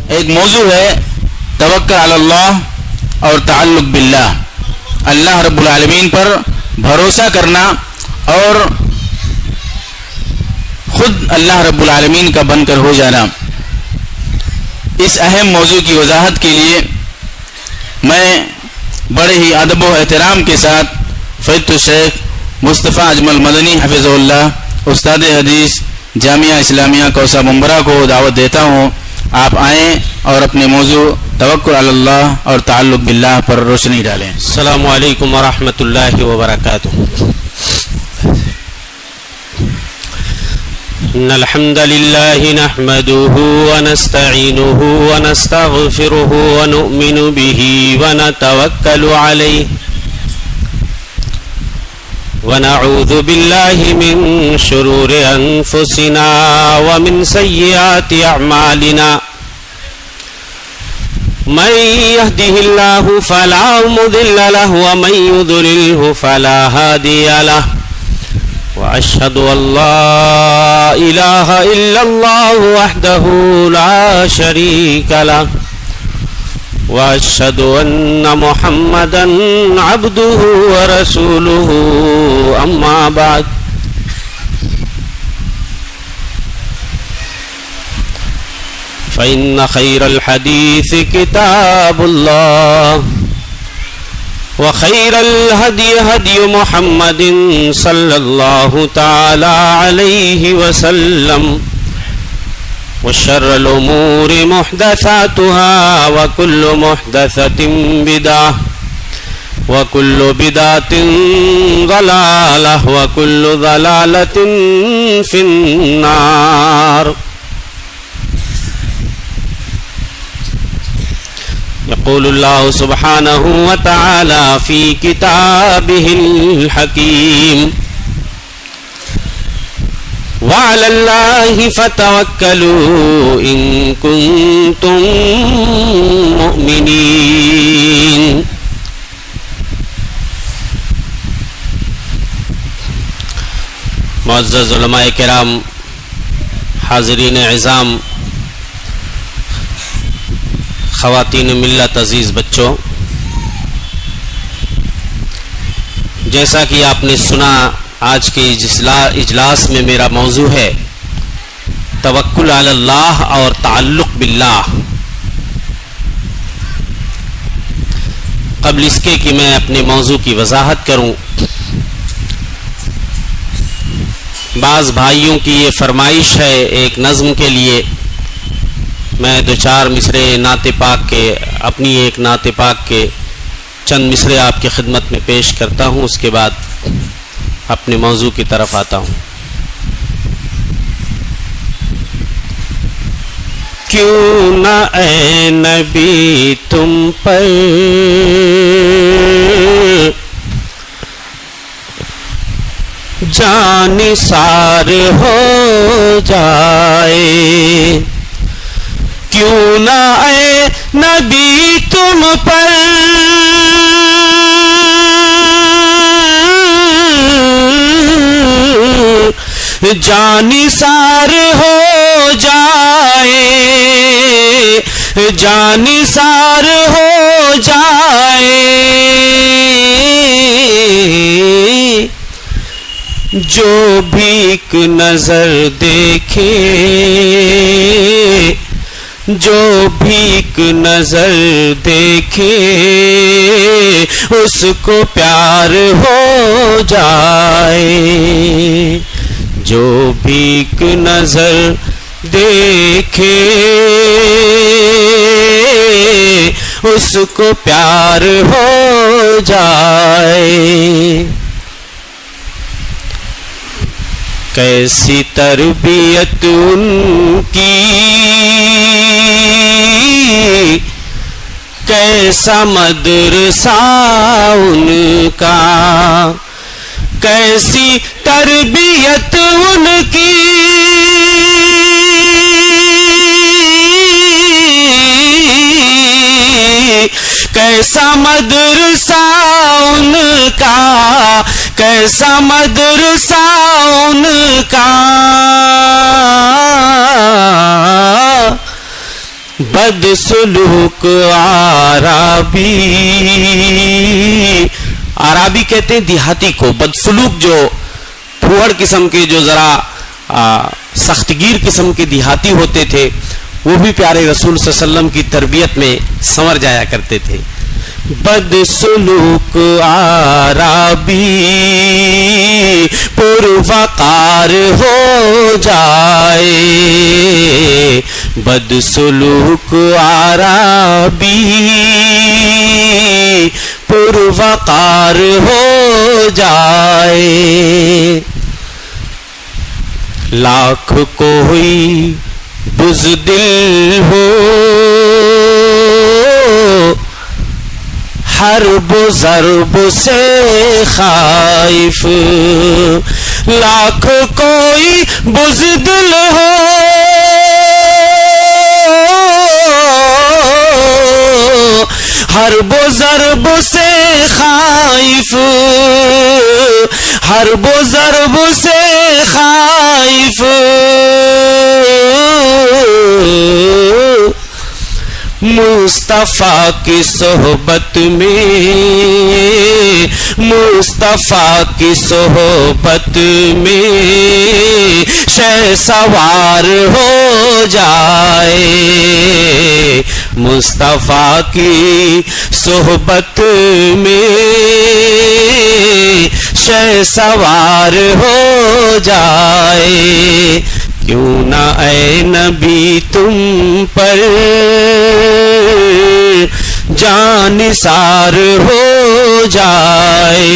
ایک موضوع ہے توکل علی اللہ اور تعلق باللہ، اللہ رب العالمین پر بھروسہ کرنا اور خود اللہ رب العالمین کا بن کر ہو جانا۔ اس اہم موضوع کی وضاحت کے لیے میں بڑے ہی ادب و احترام کے ساتھ فضیلت الشیخ مصطفیٰ اجمل مدنی حفظہ اللہ، استاد حدیث جامعہ اسلامیہ کوسہ ممبرہ کو دعوت دیتا ہوں، آپ آئیں اور اپنے موضوع توکل علی اللہ اور تعلق باللہ پر روشنی ڈالیں۔ السلام علیکم ورحمۃ اللہ وبرکاتہ۔ ان الحمد لله نحمده ونستعينه ونستغفره ونؤمن به ونتوكل عليه ونعوذ بالله من شرور انفسنا ومن سيئات اعمالنا، من يهده الله فلا مضل له ومن يضلله فلا هادي له، وأشهد أن لا إله إلا الله وحده لا شريك له، وأشهد أن محمدا عبده ورسوله، أما بعد فإن خير الحديث كتاب الله، وخير الهدي هدي محمد صلى الله تعالى عليه وسلم، وشر الأمور محدثاتها وكل محدثة بدعة وكل بدعة ضلالة وكل ضلالة في النار۔ يقول الله سبحانه وتعالى في كتابه الحكيم: وعلى الله فتوكلوا إن كنتم مؤمنين۔ معزز علماء کرام، حاضرین عظام، خواتین ملت، عزیز بچوں، جیسا کہ آپ نے سنا، آج کے اجلاس میں میرا موضوع ہے توکل علی اللہ اور تعلق باللہ۔ قبل اس کے کہ میں اپنے موضوع کی وضاحت کروں، بعض بھائیوں کی یہ فرمائش ہے ایک نظم کے لیے میں دو چار مصرے نعت پاک کے، اپنی ایک نعت پاک کے چند مصرے آپ کی خدمت میں پیش کرتا ہوں، اس کے بعد اپنے موضوع کی طرف آتا ہوں۔ کیوں نہ اے نبی تم پر جان نثار ہو جائے، کیوں نہ اے نبی تم پر جان نثار ہو جائے، جان نثار ہو جائے، جو بھی ایک نظر دیکھے، جو بھی ایک نظر دیکھے، اس کو پیار ہو جائے، جو بھی ایک نظر دیکھے، اس کو پیار ہو جائے۔ کیسی تربیت ان کی، کیسا مدرسہ ان کا، کیسی تربیت ان کی، کیسا مدرسہ ان کا، کیسا مدرسہ ان کا، بدسلوک عربی، عربی کہتے ہیں دیہاتی کو، بدسلوک جو پھوڑ قسم کے، جو ذرا سخت گیر قسم کے دیہاتی ہوتے تھے، وہ بھی پیارے رسول صلی اللہ علیہ وسلم کی تربیت میں سنور جایا کرتے تھے. بدسلوک عربی پروقار ہو جائے، بدسلوک عربی پروقار ہو جائے. لاکھ کوئی بزدل ہو، حرب و ضرب سے خائف، لاکھ کوئی بزدل ہو، حرب و ضرب سے خائف، حرب و ضرب سے خائف، مصطفیٰ کی صحبت میں، مصطفیٰ کی صحبت میں شہسوار ہو جائے، مصطفیٰ کی صحبت میں شہسوار ہو جائے. کیوں نہ اے نبی تم پر جان نثار ہو جائے،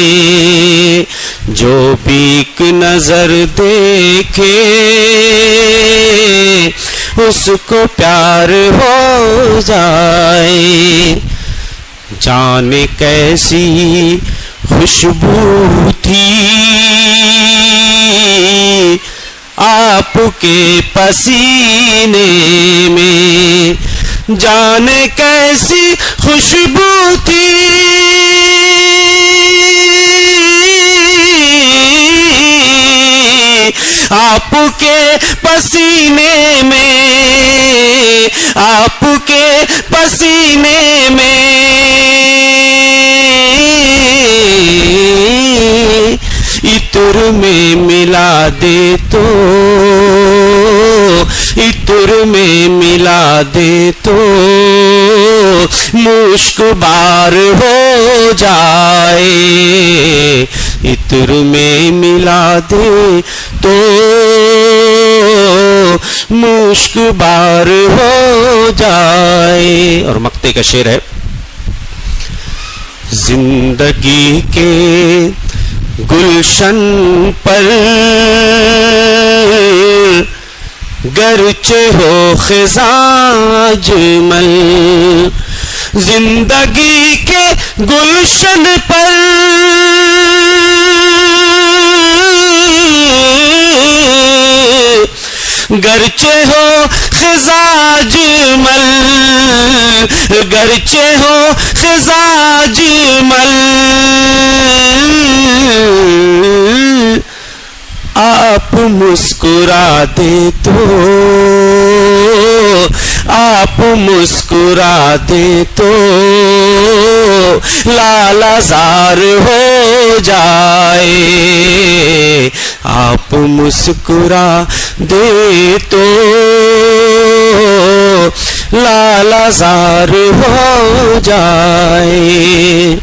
جو بھی ایک نظر دیکھے اس کو پیار ہو جائے. جانے کیسی خوشبو تھی آپ کے پسینے میں، جانے کیسی خوشبو تھی آپ کے پسینے میں، آپ کے پسینے میں. عطر میں ملا دے تو، عطر میں ملا دے تو مشک بار ہو جائے، عطر میں ملا دے تو مشک بار ہو جائے. اور مقطع کا شعر ہے، زندگی کے گلشن پر گرچہ ہو خزاں اجمل، زندگی کے گلشن پر گرچہ ہو خزاں اجمل، گرچہ ہو خزاں اجمل، آپ مسکرا دے تو، آپ مسکرا دے تو لالا زار ہو جائے، آپ مسکرا دے تو لالا زار ہو جائے.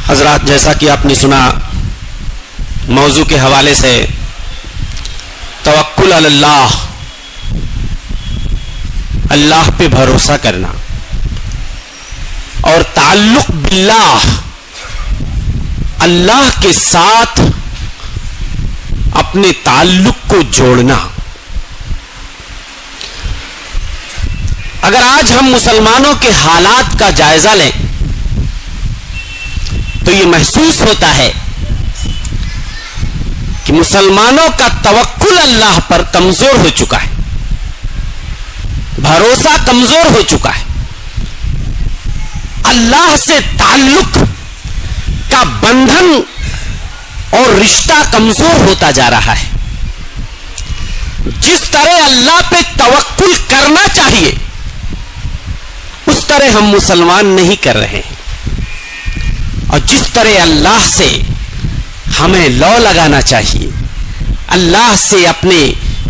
حضرات، جیسا کہ آپ نے سنا، موضوع کے حوالے سے توکل علی اللہ، اللہ پہ بھروسہ کرنا، اور تعلق باللہ، اللہ کے ساتھ اپنے تعلق کو جوڑنا. اگر آج ہم مسلمانوں کے حالات کا جائزہ لیں تو یہ محسوس ہوتا ہے کہ مسلمانوں کا توکل اللہ پر کمزور ہو چکا ہے، بھروسہ کمزور ہو چکا ہے، اللہ سے تعلق کا بندھن اور رشتہ کمزور ہوتا جا رہا ہے. جس طرح طرح اللہ پہ توکل کرنا چاہیے اس طرح ہم مسلمان نہیں کر رہے ہیں. اور جس طرح اللہ سے ہمیں لو لگانا چاہیے, اللہ سے اپنے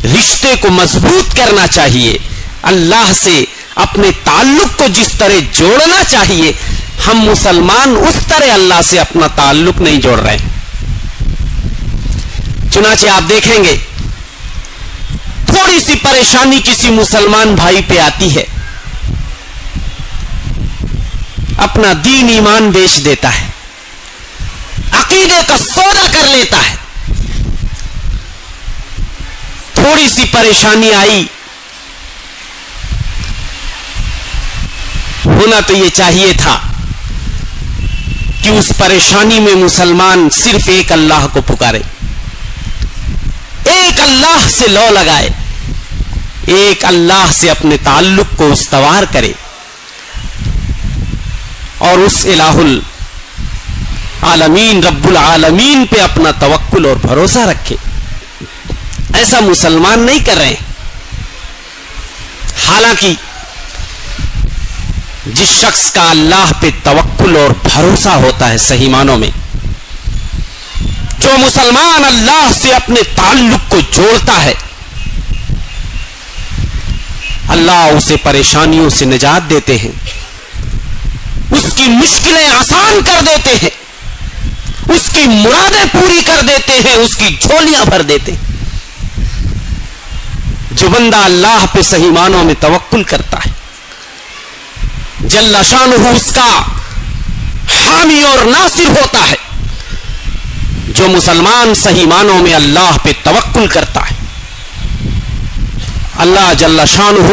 رشتے کو مضبوط کرنا چاہیے, اللہ سے اپنے تعلق کو جس طرح جوڑنا چاہیے, ہم مسلمان اس طرح اللہ سے اپنا تعلق نہیں جوڑ رہے ہیں. چنانچہ آپ دیکھیں گے تھوڑی سی پریشانی کسی مسلمان بھائی پہ آتی ہے, اپنا دین ایمان بیچ دیتا ہے, عقیدے کا سودا کر لیتا ہے. تھوڑی سی پریشانی آئی, ہونا تو یہ چاہیے تھا کہ اس پریشانی میں مسلمان صرف ایک اللہ کو پکارے, ایک اللہ سے لو لگائے, ایک اللہ سے اپنے تعلق کو استوار کرے اور اس الہ العالمین رب العالمین پہ اپنا توکل اور بھروسہ رکھے. ایسا مسلمان نہیں کر رہے ہیں. حالانکہ جس شخص کا اللہ پہ توکل اور بھروسہ ہوتا ہے صحیح معنوں میں, جو مسلمان اللہ سے اپنے تعلق کو جوڑتا ہے, اللہ اسے پریشانیوں سے نجات دیتے ہیں, اس کی مشکلیں آسان کر دیتے ہیں, اس کی مرادیں پوری کر دیتے ہیں, اس کی جھولیاں بھر دیتے ہیں. جو بندہ اللہ پہ صحیح معنوں میں توکل کرتا ہے, جل شانہ اس کا حامی اور ناصر ہوتا ہے. جو مسلمان صحیح معنوں میں اللہ پہ توکل کرتا ہے, اللہ جل شانہ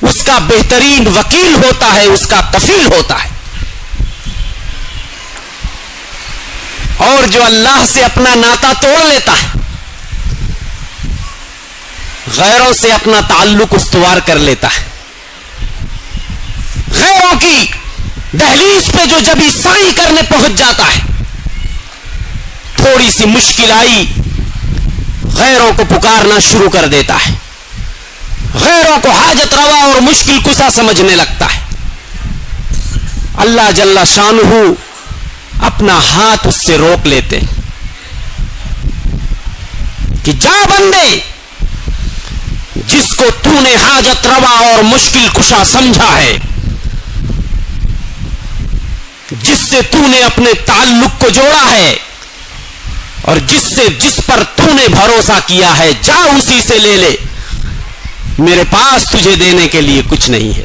اس کا بہترین وکیل ہوتا ہے, اس کا کفیل ہوتا ہے. اور جو اللہ سے اپنا ناتا توڑ لیتا ہے, غیروں سے اپنا تعلق استوار کر لیتا ہے, غیروں کی دہلیز پہ جو جبھی سائی کرنے پہنچ جاتا ہے, تھوڑی سی مشکل آئی غیروں کو پکارنا شروع کر دیتا ہے, غیروں کو حاجت روا اور مشکل کشا سمجھنے لگتا ہے. اللہ جل شانہ اپنا ہاتھ اس سے روک لیتے کہ جا بندے, جس کو تو نے حاجت روا اور مشکل کشا سمجھا ہے, جس سے تو نے اپنے تعلق کو جوڑا ہے, اور جس پر تو نے بھروسہ کیا ہے, جا اسی سے لے لے, میرے پاس تجھے دینے کے لیے کچھ نہیں ہے.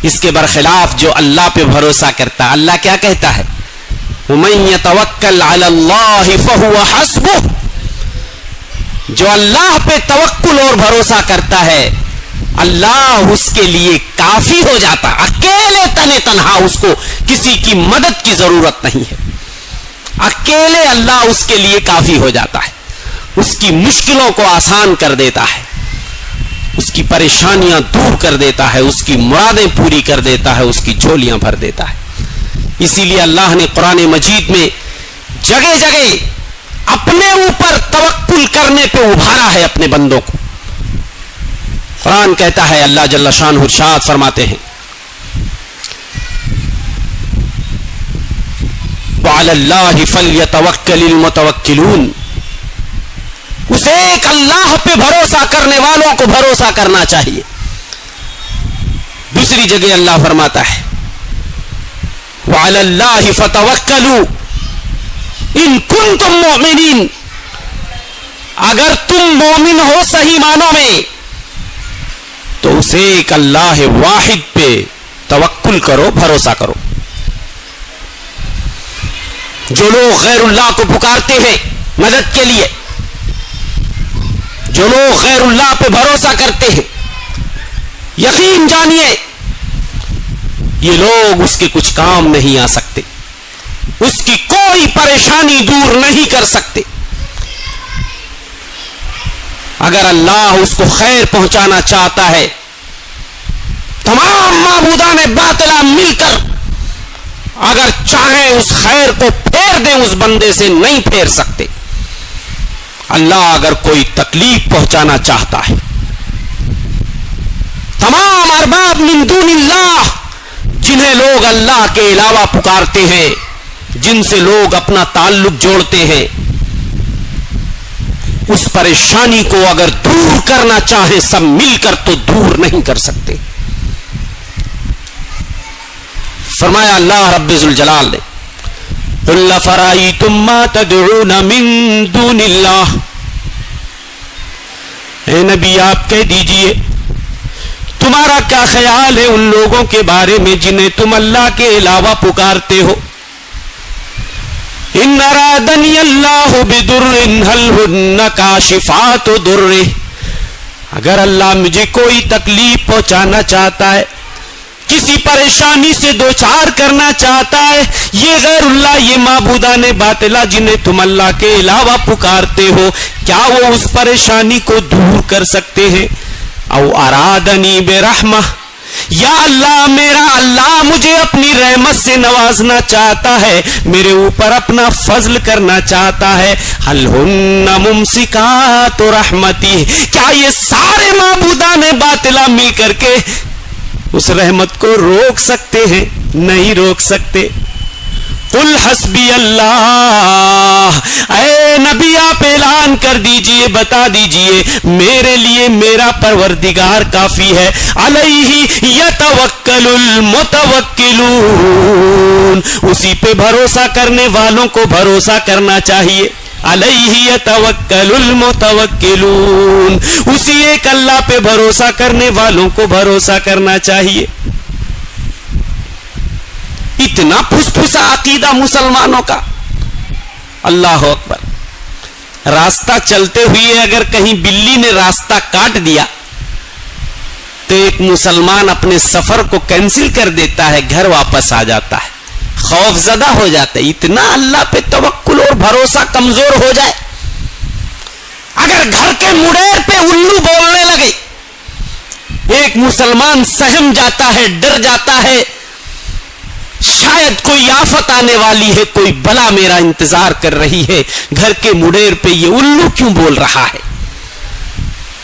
اس کے برخلاف جو اللہ پہ بھروسہ کرتا, اللہ کیا کہتا ہے, وَمَن يَتَوَكَّلْ عَلَى اللَّهِ فَهُوَ حَسْبُهُ. جو اللہ پہ توکل اور بھروسہ کرتا ہے, اللہ اس کے لیے کافی ہو جاتا. اکیلے تنے تنہا اس کو کسی کی مدد کی ضرورت نہیں ہے, اکیلے اللہ اس کے لیے کافی ہو جاتا ہے, اس کی مشکلوں کو آسان کر دیتا ہے, اس کی پریشانیاں دور کر دیتا ہے, اس کی مرادیں پوری کر دیتا ہے, اس کی جھولیاں بھر دیتا ہے. اسی لیے اللہ نے قرآن مجید میں جگہ جگہ اپنے اوپر توکل کرنے پہ ابھارا ہے اپنے بندوں کو. قرآن کہتا ہے, اللہ جل شانہ ارشاد فرماتے ہیں, وَعَلَى اللَّهِ فَلْيَتَوَكَّلِ الْمُتَوَكِّلُونَ. اس ایک اللہ پہ بھروسہ کرنے والوں کو بھروسہ کرنا چاہیے. دوسری جگہ اللہ فرماتا ہے, وَعَلَى اللَّهِ فَتَوَكَّلُوا إِن كُنتُم مُؤْمِنِينَ. اگر تم مومن ہو صحیح معنوں میں تو اس ایک اللہ واحد پہ توکل کرو, بھروسہ کرو. جو لوگ غیر اللہ کو پکارتے ہیں مدد کے لیے, جو لوگ غیر اللہ پہ بھروسہ کرتے ہیں, یقین جانیے یہ لوگ اس کے کچھ کام نہیں آ سکتے, اس کی کوئی پریشانی دور نہیں کر سکتے. اگر اللہ اس کو خیر پہنچانا چاہتا ہے, تمام معبودان باطلہ مل کر اگر چاہیں اس خیر کو پھیر دیں, اس بندے سے نہیں پھیر سکتے. اللہ اگر کوئی تکلیف پہنچانا چاہتا ہے، تمام ارباب من دون اللہ جنہیں لوگ اللہ کے علاوہ پکارتے ہیں، جن سے لوگ اپنا تعلق جوڑتے ہیں، اس پریشانی کو اگر دور کرنا چاہیں سب مل کر تو دور نہیں کر سکتے۔ فرمایا اللہ رب ذوالجلال نے قُلْ أَفَرَأَيْتُمْ مَا تَدْعُونَ مِن دُونِ اللَّهِ، اے نبی آپ کہہ دیجئے تمہارا کیا خیال ہے ان لوگوں کے بارے میں جنہیں تم اللہ کے علاوہ پکارتے ہو؟ ان ارادنی اللہ بدر هل هن کاشفات ضرہ، اگر اللہ مجھے کوئی تکلیف پہنچانا چاہتا ہے، کسی پریشانی سے دوچار کرنا چاہتا ہے، یہ غیر اللہ، یہ معبودان باطلہ جنہیں تم اللہ کے علاوہ پکارتے ہو، کیا وہ اس پریشانی کو دور کر سکتے ہیں؟ او ارادنی برحمہ، یا اللہ میرا اللہ مجھے اپنی رحمت سے نوازنا چاہتا ہے، میرے اوپر اپنا فضل کرنا چاہتا ہے، هل هن ممسکات رحمتی، کیا یہ سارے معبودان باطلہ مل کر کے اس رحمت کو روک سکتے ہیں؟ نہیں روک سکتے۔ قل حسبی اللہ، اے نبی آپ اعلان کر دیجئے، بتا دیجئے میرے لیے میرا پروردگار کافی ہے، علیہ یتوکل المتوکلون، اسی پہ بھروسہ کرنے والوں کو بھروسہ کرنا چاہیے، علیہ یتوکل المتوکلون، اسی ایک اللہ پہ بھروسہ کرنے والوں کو بھروسہ کرنا چاہیے۔ اتنا پھس پھسا عقیدہ مسلمانوں کا، اللہ اکبر۔ راستہ چلتے ہوئے اگر کہیں بلی نے راستہ کاٹ دیا تو ایک مسلمان اپنے سفر کو کینسل کر دیتا ہے، گھر واپس آ جاتا ہے، خوف زدہ ہو جاتا ہے۔ اتنا اللہ پہ توکل اور بھروسہ کمزور ہو جائے، اگر گھر کے مڑیر پہ الو بولنے لگے ایک مسلمان سہم جاتا ہے، ڈر جاتا ہے، شاید کوئی آفت آنے والی ہے، کوئی بلا میرا انتظار کر رہی ہے، گھر کے مڑیر پہ یہ الو کیوں بول رہا ہے؟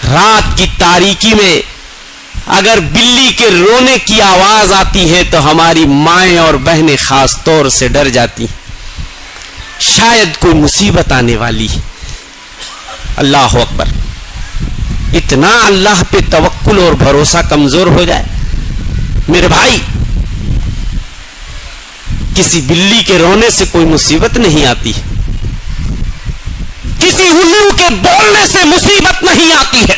رات کی تاریکی میں اگر بلی کے رونے کی آواز آتی ہے تو ہماری مائیں اور بہنیں خاص طور سے ڈر جاتی ہیں، شاید کوئی مصیبت آنے والی ہے۔ اللہ اکبر۔ اتنا اللہ پہ توکل اور بھروسہ کمزور ہو جائے، میرے بھائی کسی بلی کے رونے سے کوئی مصیبت نہیں آتی، کسی الو کے بولنے سے مصیبت نہیں آتی ہے،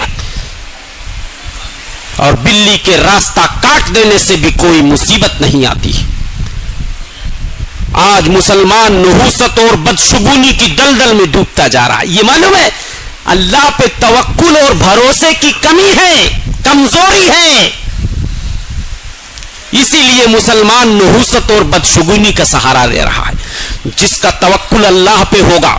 اور بلی کے راستہ کاٹ دینے سے بھی کوئی مصیبت نہیں آتی۔ آج مسلمان نحوست اور بدشگونی کی دلدل میں ڈوبتا جا رہا ہے، یہ معلوم ہے اللہ پہ توکل اور بھروسے کی کمی ہے، کمزوری ہے، اسی لیے مسلمان نحوست اور بدشگونی کا سہارا لے رہا ہے۔ جس کا توکل اللہ پہ ہوگا،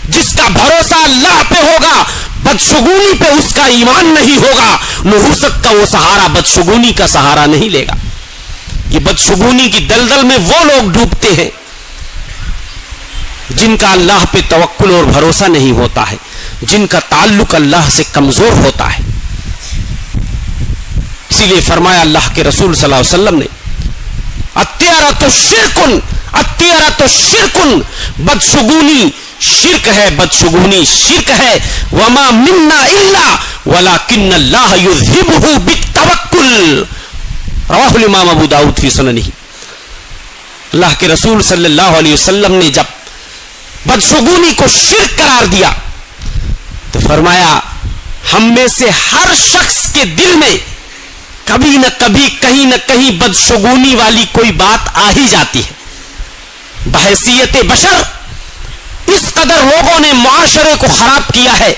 جس کا بھروسہ اللہ پہ ہوگا، بدشگونی پہ اس کا ایمان نہیں ہوگا، نحوست کا وہ سہارا بدشگونی کا سہارا نہیں لے گا۔ یہ بدشگونی کی دلدل میں وہ لوگ ڈوبتے ہیں جن کا اللہ پہ توکل اور بھروسہ نہیں ہوتا ہے، جن کا تعلق اللہ سے کمزور ہوتا ہے۔ اسی لیے فرمایا اللہ کے رسول صلی اللہ علیہ وسلم نے، الطیرۃ شرکن، الطیرۃ شرکن، بدشگونی شرک ہے، بدشگونی شرک ہے، وما منا الا ولکن اللہ یذہبہ بالتوکل، رواہ الامام ابو داؤد فی سننہ۔ اللہ کے رسول صلی اللہ علیہ وسلم نے جب بدشگونی کو شرک قرار دیا تو فرمایا ہم میں سے ہر شخص کے دل میں کبھی نہ کبھی کہیں نہ کہیں بدشگونی والی کوئی بات آ ہی جاتی ہے۔ بحیثیت بشر اس قدر لوگوں نے معاشرے کو خراب کیا ہے،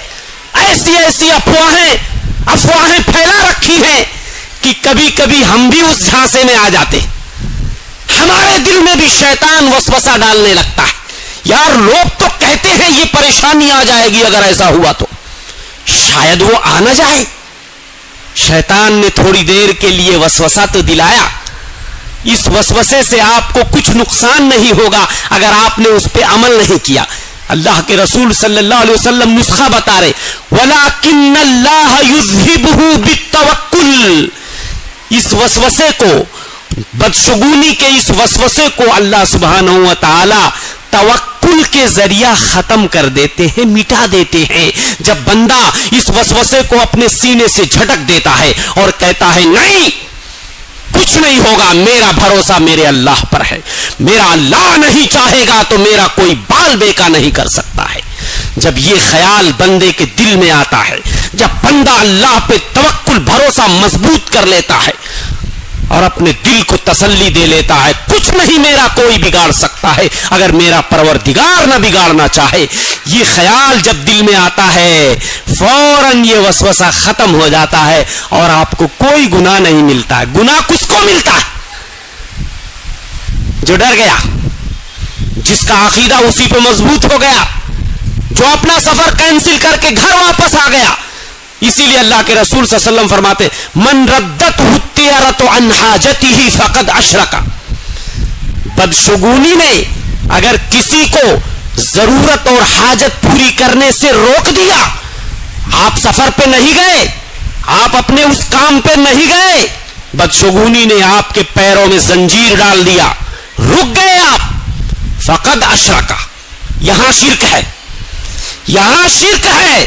ایسی ایسی افواہیں پھیلا رکھی ہیں کہ کبھی کبھی ہم بھی اس جھانسے میں آ جاتے ہیں، ہمارے دل میں بھی شیطان وسوسہ ڈالنے لگتا ہے، یار لوگ تو کہتے ہیں یہ پریشانی آ جائے گی اگر ایسا ہوا تو، شاید وہ آ نہ جائے۔ شیطان نے تھوڑی دیر کے لیے وسوسہ تو دلایا، اس وسوسے سے آپ کو کچھ نقصان نہیں ہوگا اگر آپ نے اس پہ عمل نہیں کیا۔ اللہ کے رسول صلی اللہ علیہ وسلم نسخہ بتا رہے وَلَكِنَّ اللَّهَ يُذْهِبُهُ بِالتَّوَكُّلِ. اس وسوسے کو، بدشگونی کے اس وسوسے کو اللہ سبحانہ و تعالی توکل کے ذریعہ ختم کر دیتے ہیں، مٹا دیتے ہیں. جب بندہ اس وسوسے کو اپنے سینے سے جھٹک دیتا ہے اور کہتا ہے نہیں کچھ نہیں ہوگا، میرا بھروسہ میرے اللہ پر ہے، میرا اللہ نہیں چاہے گا تو میرا کوئی بال بیکا نہیں کر سکتا ہے. جب یہ خیال بندے کے دل میں آتا ہے، جب بندہ اللہ پہ توکل بھروسہ مضبوط کر لیتا ہے اور اپنے دل کو تسلی دے لیتا ہے کچھ نہیں میرا کوئی بگاڑ سکتا ہے اگر میرا پروردگار نہ بگاڑنا چاہے، یہ خیال جب دل میں آتا ہے فوراً یہ وسوسہ ختم ہو جاتا ہے اور آپ کو کوئی گناہ نہیں ملتا ہے. گناہ کس کو ملتا ہے؟ جو ڈر گیا، جس کا عقیدہ اسی پہ مضبوط ہو گیا، جو اپنا سفر کینسل کر کے گھر واپس آ گیا. اسی لیے اللہ کے رسول صلی اللہ علیہ وسلم فرماتے من ردته الطیرۃ عن حاجته فقد اشرک. بدشگونی نے اگر کسی کو ضرورت اور حاجت پوری کرنے سے روک دیا، آپ سفر پہ نہیں گئے، آپ اپنے اس کام پہ نہیں گئے، بدشگونی نے آپ کے پیروں میں زنجیر ڈال دیا، رک گئے آپ، فقد اشرک. یہاں شرک ہے، یہاں شرک ہے.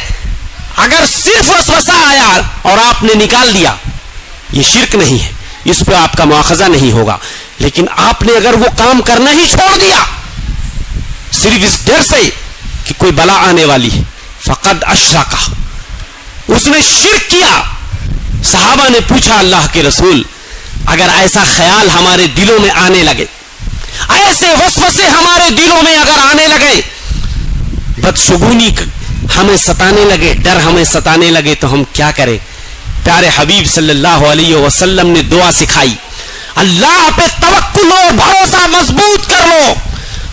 اگر صرف وسوسہ آیا اور آپ نے نکال دیا، یہ شرک نہیں ہے، اس پہ آپ کا مواخذہ نہیں ہوگا. لیکن آپ نے اگر وہ کام کرنا ہی چھوڑ دیا صرف اس ڈر سے کہ کوئی بلا آنے والی ہے، فقد اشرک، اس نے شرک کیا. صحابہ نے پوچھا اللہ کے رسول اگر ایسا خیال ہمارے دلوں میں آنے لگے، ایسے وسوسے ہمارے دلوں میں اگر آنے لگے، بدشگونی ہمیں ستانے لگے، ڈر ہمیں ستانے لگے، تو ہم کیا کریں؟ پیارے حبیب صلی اللہ علیہ وسلم نے دعا سکھائی، اللہ پہ توکل اور بھروسہ مضبوط کر لو.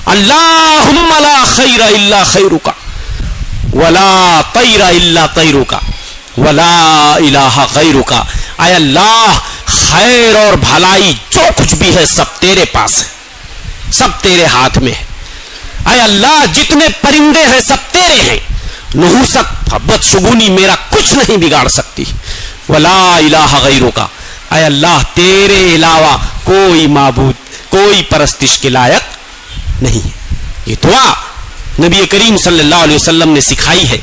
اللہم لا خیر الا خیرک ولا طیر الا طیرک ولا الہ غیرک. اے اللہ خیر اور بھلائی جو کچھ بھی ہے سب تیرے پاس ہے، سب تیرے ہاتھ میں ہے. اے اللہ جتنے پرندے ہیں سب تیرے ہیں، نحوست بدشگونی میرا کچھ نہیں بگاڑ سکتی. ولا الہ غیرک، اے اللہ تیرے علاوہ کوئی معبود، کوئی پرستش کے لائق نہیں ہے. یہ دعا نبی کریم صلی اللہ علیہ وسلم نے سکھائی ہے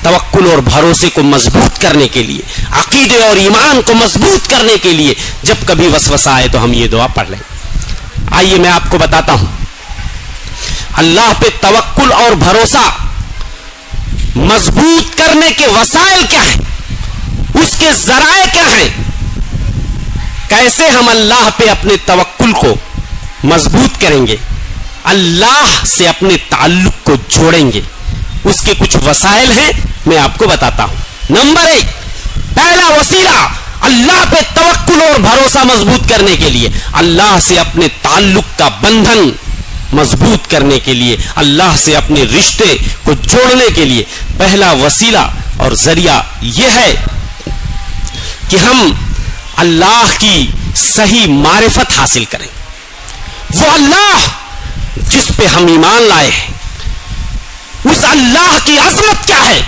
توکل اور بھروسے کو مضبوط کرنے کے لیے، عقیدے اور ایمان کو مضبوط کرنے کے لیے. جب کبھی وسوسہ آئے تو ہم یہ دعا پڑھ لیں. آئیے میں آپ کو بتاتا ہوں اللہ پہ توکل اور بھروسہ مضبوط کرنے کے وسائل کیا ہیں، اس کے ذرائع کیا ہیں، کیسے ہم اللہ پہ اپنے توکل کو مضبوط کریں گے، اللہ سے اپنے تعلق کو جوڑیں گے. اس کے کچھ وسائل ہیں، میں آپ کو بتاتا ہوں. نمبر 1، پہلا وسیلہ اللہ پہ توکل اور بھروسہ مضبوط کرنے کے لیے، اللہ سے اپنے تعلق کا بندھن مضبوط کرنے کے لیے، اللہ سے اپنے رشتے کو جوڑنے کے لیے پہلا وسیلہ اور ذریعہ یہ ہے کہ ہم اللہ کی صحیح معرفت حاصل کریں. وہ اللہ جس پہ ہم ایمان لائے ہیں، اس اللہ کی عظمت کیا ہے،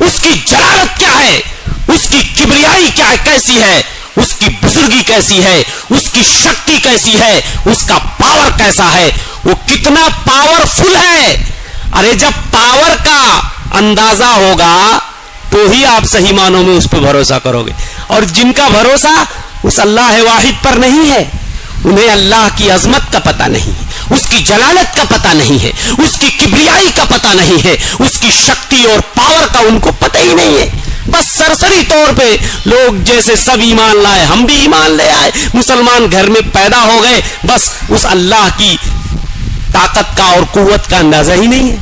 اس کی جلالت کیا ہے، اس کی کبریائی کیا ہے، کیسی ہے، اس کی بزرگی کیسی ہے، اس کی شکتی کیسی ہے، اس کا پاور کیسا ہے، وہ کتنا پاورفل ہے. ارے جب پاور کا اندازہ ہوگا تو ہی آپ صحیح معنوں میں اس پہ بھروسہ کرو گے. اور جن کا بھروسہ اس اللہ واحد پر نہیں ہے، انہیں اللہ کی عظمت کا پتہ نہیں ہے، اس کی جلالت کا پتہ نہیں ہے، اس کی کبریائی کا پتہ نہیں ہے، اس کی شکتی اور پاور کا ان کو پتہ ہی نہیں ہے. بس سرسری طور پہ لوگ جیسے سب ایمان لائے، ہم بھی ایمان لے آئے، مسلمان گھر میں پیدا ہو گئے، بس اس اللہ کی طاقت کا اور قوت کا اندازہ ہی نہیں ہے.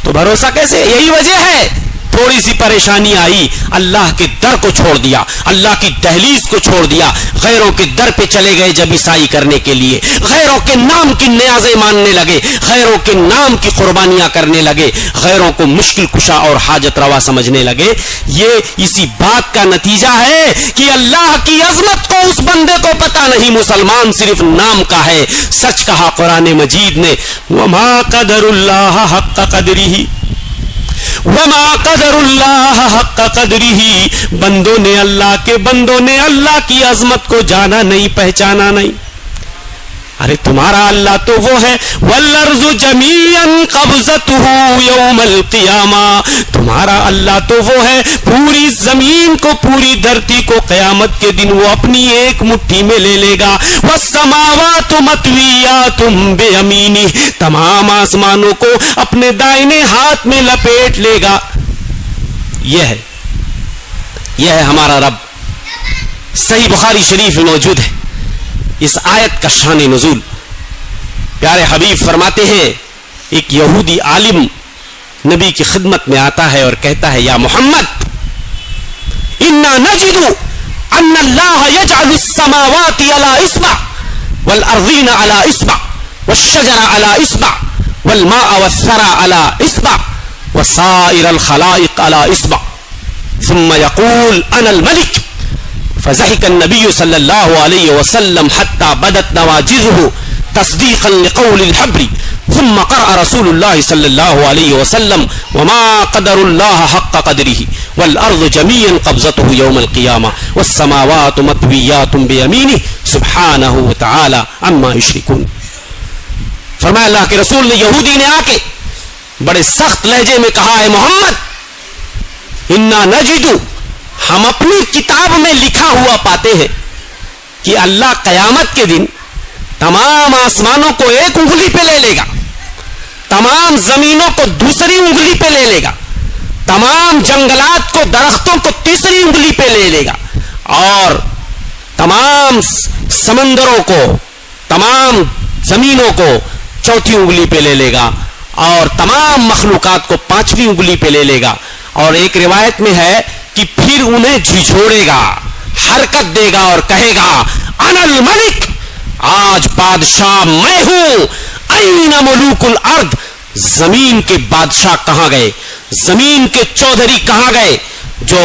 تو بھروسہ کیسے؟ یہی وجہ ہے تھوڑی سی پریشانی آئی، اللہ کے در کو چھوڑ دیا، اللہ کی دہلیز کو چھوڑ دیا، غیروں کے در پہ چلے گئے جب عیسائی کرنے کے لیے، غیروں کے نام کی نیازیں ماننے لگے، غیروں کے نام کی قربانیاں کرنے لگے، غیروں کو مشکل کشا اور حاجت روا سمجھنے لگے۔ یہ اسی بات کا نتیجہ ہے کہ اللہ کی عظمت کو اس بندے کو پتہ نہیں، مسلمان صرف نام کا ہے۔ سچ کہا قرآن مجید نے، وما قدر اللہ حق قدرہ، وما قدر اللہ حق قدرہ، بندوں نے اللہ کی عظمت کو جانا نہیں، پہچانا نہیں۔ ارے تمہارا اللہ تو وہ ہے، والارض جمیعا قبضتہ یوم القیامہ، تمہارا اللہ تو وہ ہے پوری زمین کو، پوری دھرتی کو قیامت کے دن وہ اپنی ایک مٹھی میں لے لے گا۔ والسماوات مطویات بیمینہ، تمام آسمانوں کو اپنے دائنے ہاتھ میں لپیٹ لے گا۔ یہ ہے ہمارا رب۔ صحیح بخاری شریف میں موجود ہے اس آیت کا شان نزول۔ پیارے حبیب فرماتے ہیں، ایک یہودی عالم نبی کی خدمت میں آتا ہے اور کہتا ہے، یا محمد، انا نجد ان اللہ یجعل السماوات علی اصبع والارضین علی اصبع والشجر علی اصبع والماء والثرى علی اصبع وسائر الخلائق علی اصبع ثم يقول انا الملك، فضحك النبي صلى الله عليه وسلم حتى بدت نواجذه تصديقا لقول الحبر، ثم قرأ رسول الله صلى الله عليه وسلم وما قدر الله حق قدره والأرض جميعا قبضته يوم القيامة والسماوات مطويات بيمينه سبحانه وتعالى عما يشركون۔ فرمایا اللہ کے رسول نے یہودی نے آ کے بڑے سخت لہجے میں کہا ہے، محمد، انا نجدو، ہم اپنی کتاب میں لکھا ہوا پاتے ہیں کہ اللہ قیامت کے دن تمام آسمانوں کو ایک انگلی پہ لے لے گا، تمام زمینوں کو دوسری انگلی پہ لے لے گا، تمام جنگلات کو، درختوں کو تیسری انگلی پہ لے لے گا، اور تمام سمندروں کو، تمام زمینوں کو چوتھی انگلی پہ لے لے گا، اور تمام مخلوقات کو پانچویں انگلی پہ لے لے گا۔ اور ایک روایت میں ہے کہ پھر انہیں جھجھوڑے گا، حرکت دے گا اور کہے گا، انا الملک، آج بادشاہ میں ہوں، این ملوک الارض، زمین کے بادشاہ کہاں گئے، زمین کے چودھری کہاں گئے، جو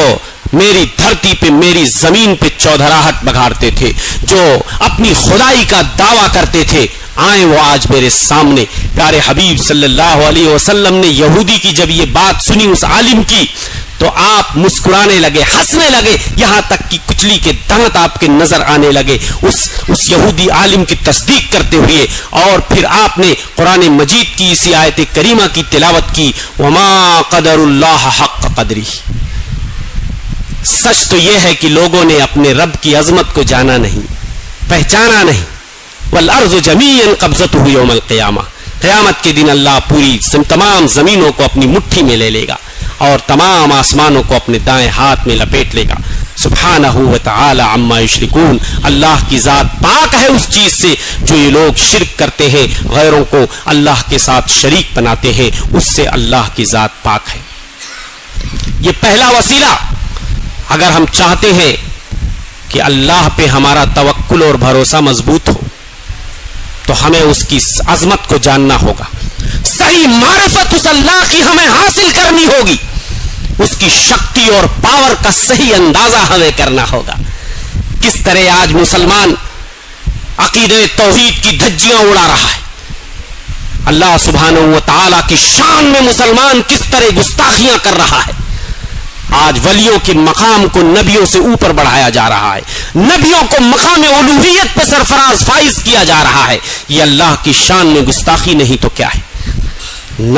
میری دھرتی پہ، میری زمین پہ چودھراہٹ بگاڑتے تھے، جو اپنی خدائی کا دعویٰ کرتے تھے، آئیں وہ آج میرے سامنے۔ پیارے حبیب صلی اللہ علیہ وسلم نے یہودی کی جب یہ بات سنی اس عالم کی، تو آپ مسکرانے لگے، ہنسنے لگے، یہاں تک کہ کچلی کے دانت آپ کے نظر آنے لگے اس یہودی عالم کی تصدیق کرتے ہوئے۔ اور پھر آپ نے قرآن مجید کی اسی آیت کریمہ کی تلاوت کی، وما قدر اللہ حق قدری۔ سچ تو یہ ہے کہ لوگوں نے اپنے رب کی عظمت کو جانا نہیں، پہچانا نہیں۔ والارض جمیعا قبضتہ یوم القیامہ، قیامت کے دن اللہ پوری تمام زمینوں کو اپنی مٹھی میں لے لے گا اور تمام آسمانوں کو اپنے دائیں ہاتھ میں لپیٹ لے گا۔ سبحانہ و تعالی عما یشرکون، اللہ کی ذات پاک ہے اس چیز سے جو یہ لوگ شرک کرتے ہیں، غیروں کو اللہ کے ساتھ شریک بناتے ہیں، اس سے اللہ کی ذات پاک ہے۔ یہ پہلا وسیلہ، اگر ہم چاہتے ہیں کہ اللہ پہ ہمارا توکل اور بھروسہ مضبوط ہو تو ہمیں اس کی عظمت کو جاننا ہوگا، صحیح معرفت اس اللہ کی ہمیں حاصل کرنی ہوگی، اس کی شکتی اور پاور کا صحیح اندازہ ہمیں کرنا ہوگا۔ کس طرح آج مسلمان عقیدہ توحید کی دھجیاں اڑا رہا ہے، اللہ سبحانہ و تعالی کی شان میں مسلمان کس طرح گستاخیاں کر رہا ہے۔ آج ولیوں کے مقام کو نبیوں سے اوپر بڑھایا جا رہا ہے، نبیوں کو مقام الوہیت پہ سرفراز فائز کیا جا رہا ہے۔ یہ اللہ کی شان میں گستاخی نہیں تو کیا ہے؟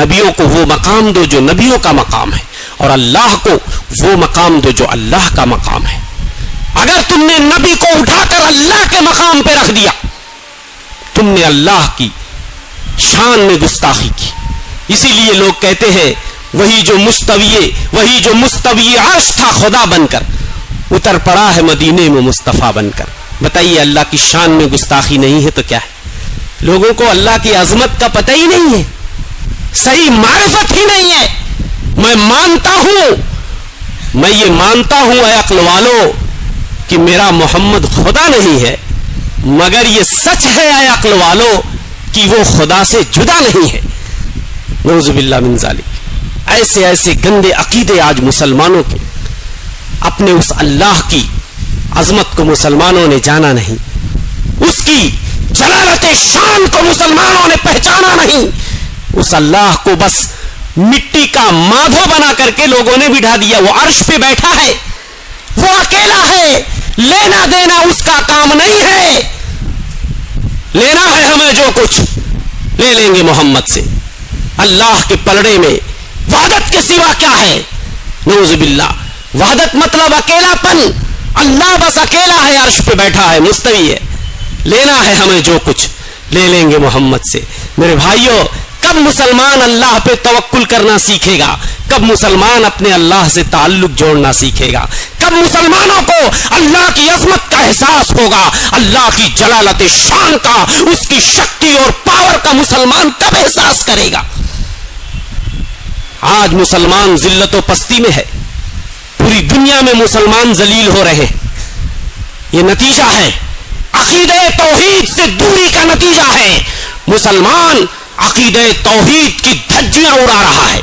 نبیوں کو وہ مقام دو جو نبیوں کا مقام ہے، اور اللہ کو وہ مقام دو جو اللہ کا مقام ہے۔ اگر تم نے نبی کو اٹھا کر اللہ کے مقام پہ رکھ دیا، تم نے اللہ کی شان میں گستاخی کی۔ اسی لیے لوگ کہتے ہیں وہی جو مستوی عرش تھا خدا بن کر، اتر پڑا ہے مدینے میں مصطفیٰ بن کر۔ بتائیے، اللہ کی شان میں گستاخی نہیں ہے تو کیا ہے؟ لوگوں کو اللہ کی عظمت کا پتہ ہی نہیں ہے، صحیح معرفت ہی نہیں ہے۔ میں مانتا ہوں، میں یہ مانتا ہوں اے عقل والو کہ میرا محمد خدا نہیں ہے، مگر یہ سچ ہے اے عقل والو کہ وہ خدا سے جدا نہیں ہے۔ نعوذ باللہ من ذالک۔ ایسے ایسے گندے عقیدے آج مسلمانوں کے، اپنے اس اللہ کی عظمت کو مسلمانوں نے جانا نہیں، اس کی جلالت شان کو مسلمانوں نے پہچانا نہیں، اس اللہ کو بس مٹی کا مادھو بنا کر کے لوگوں نے بٹھا دیا۔ وہ عرش پہ بیٹھا ہے، وہ اکیلا ہے، لینا دینا اس کا کام نہیں ہے، لینا ہے ہمیں جو کچھ لے لیں گے محمد سے۔ اللہ کے پلڑے میں وحدت کے سوا کیا ہے؟ نعوذ باللہ۔ وحدت مطلب اکیلا پن، اللہ بس اکیلا ہے، عرش پہ بیٹھا ہے، مستوی ہے، لینا ہے ہمیں جو کچھ لے لیں گے محمد سے۔ میرے بھائیوں، کب مسلمان اللہ پہ توکل کرنا سیکھے گا؟ کب مسلمان اپنے اللہ سے تعلق جوڑنا سیکھے گا؟ کب مسلمانوں کو اللہ کی عظمت کا احساس ہوگا؟ اللہ کی جلالت شان کا، اس کی شکتی اور پاور کا مسلمان کب احساس کرے گا؟ آج مسلمان ذلت و پستی میں ہے، پوری دنیا میں مسلمان ذلیل ہو رہے ہیں۔ یہ نتیجہ ہے، عقیدہ توحید سے دوری کا نتیجہ ہے۔ مسلمان عقیدہ توحید کی دھجیاں اڑا رہا ہے،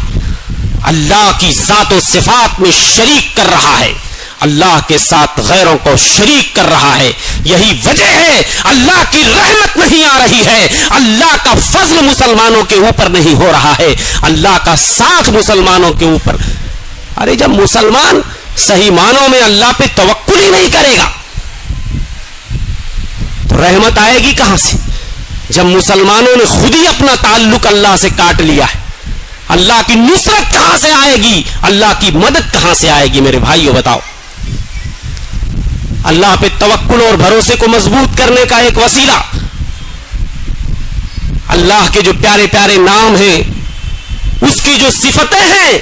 اللہ کی ذات و صفات میں شریک کر رہا ہے، اللہ کے ساتھ غیروں کو شریک کر رہا ہے۔ یہی وجہ ہے اللہ کی رحمت نہیں آ رہی ہے، اللہ کا فضل مسلمانوں کے اوپر نہیں ہو رہا ہے، اللہ کا ساتھ مسلمانوں کے اوپر۔ ارے جب مسلمان صحیح معنوں میں اللہ پہ توکل ہی نہیں کرے گا تو رحمت آئے گی کہاں سے؟ جب مسلمانوں نے خود ہی اپنا تعلق اللہ سے کاٹ لیا ہے، اللہ کی نصرت کہاں سے آئے گی؟ اللہ کی مدد کہاں سے آئے گی؟ میرے بھائیو بتاؤ۔ اللہ پہ توکل اور بھروسے کو مضبوط کرنے کا ایک وسیلہ، اللہ کے جو پیارے پیارے نام ہیں، اس کی جو صفتیں ہیں،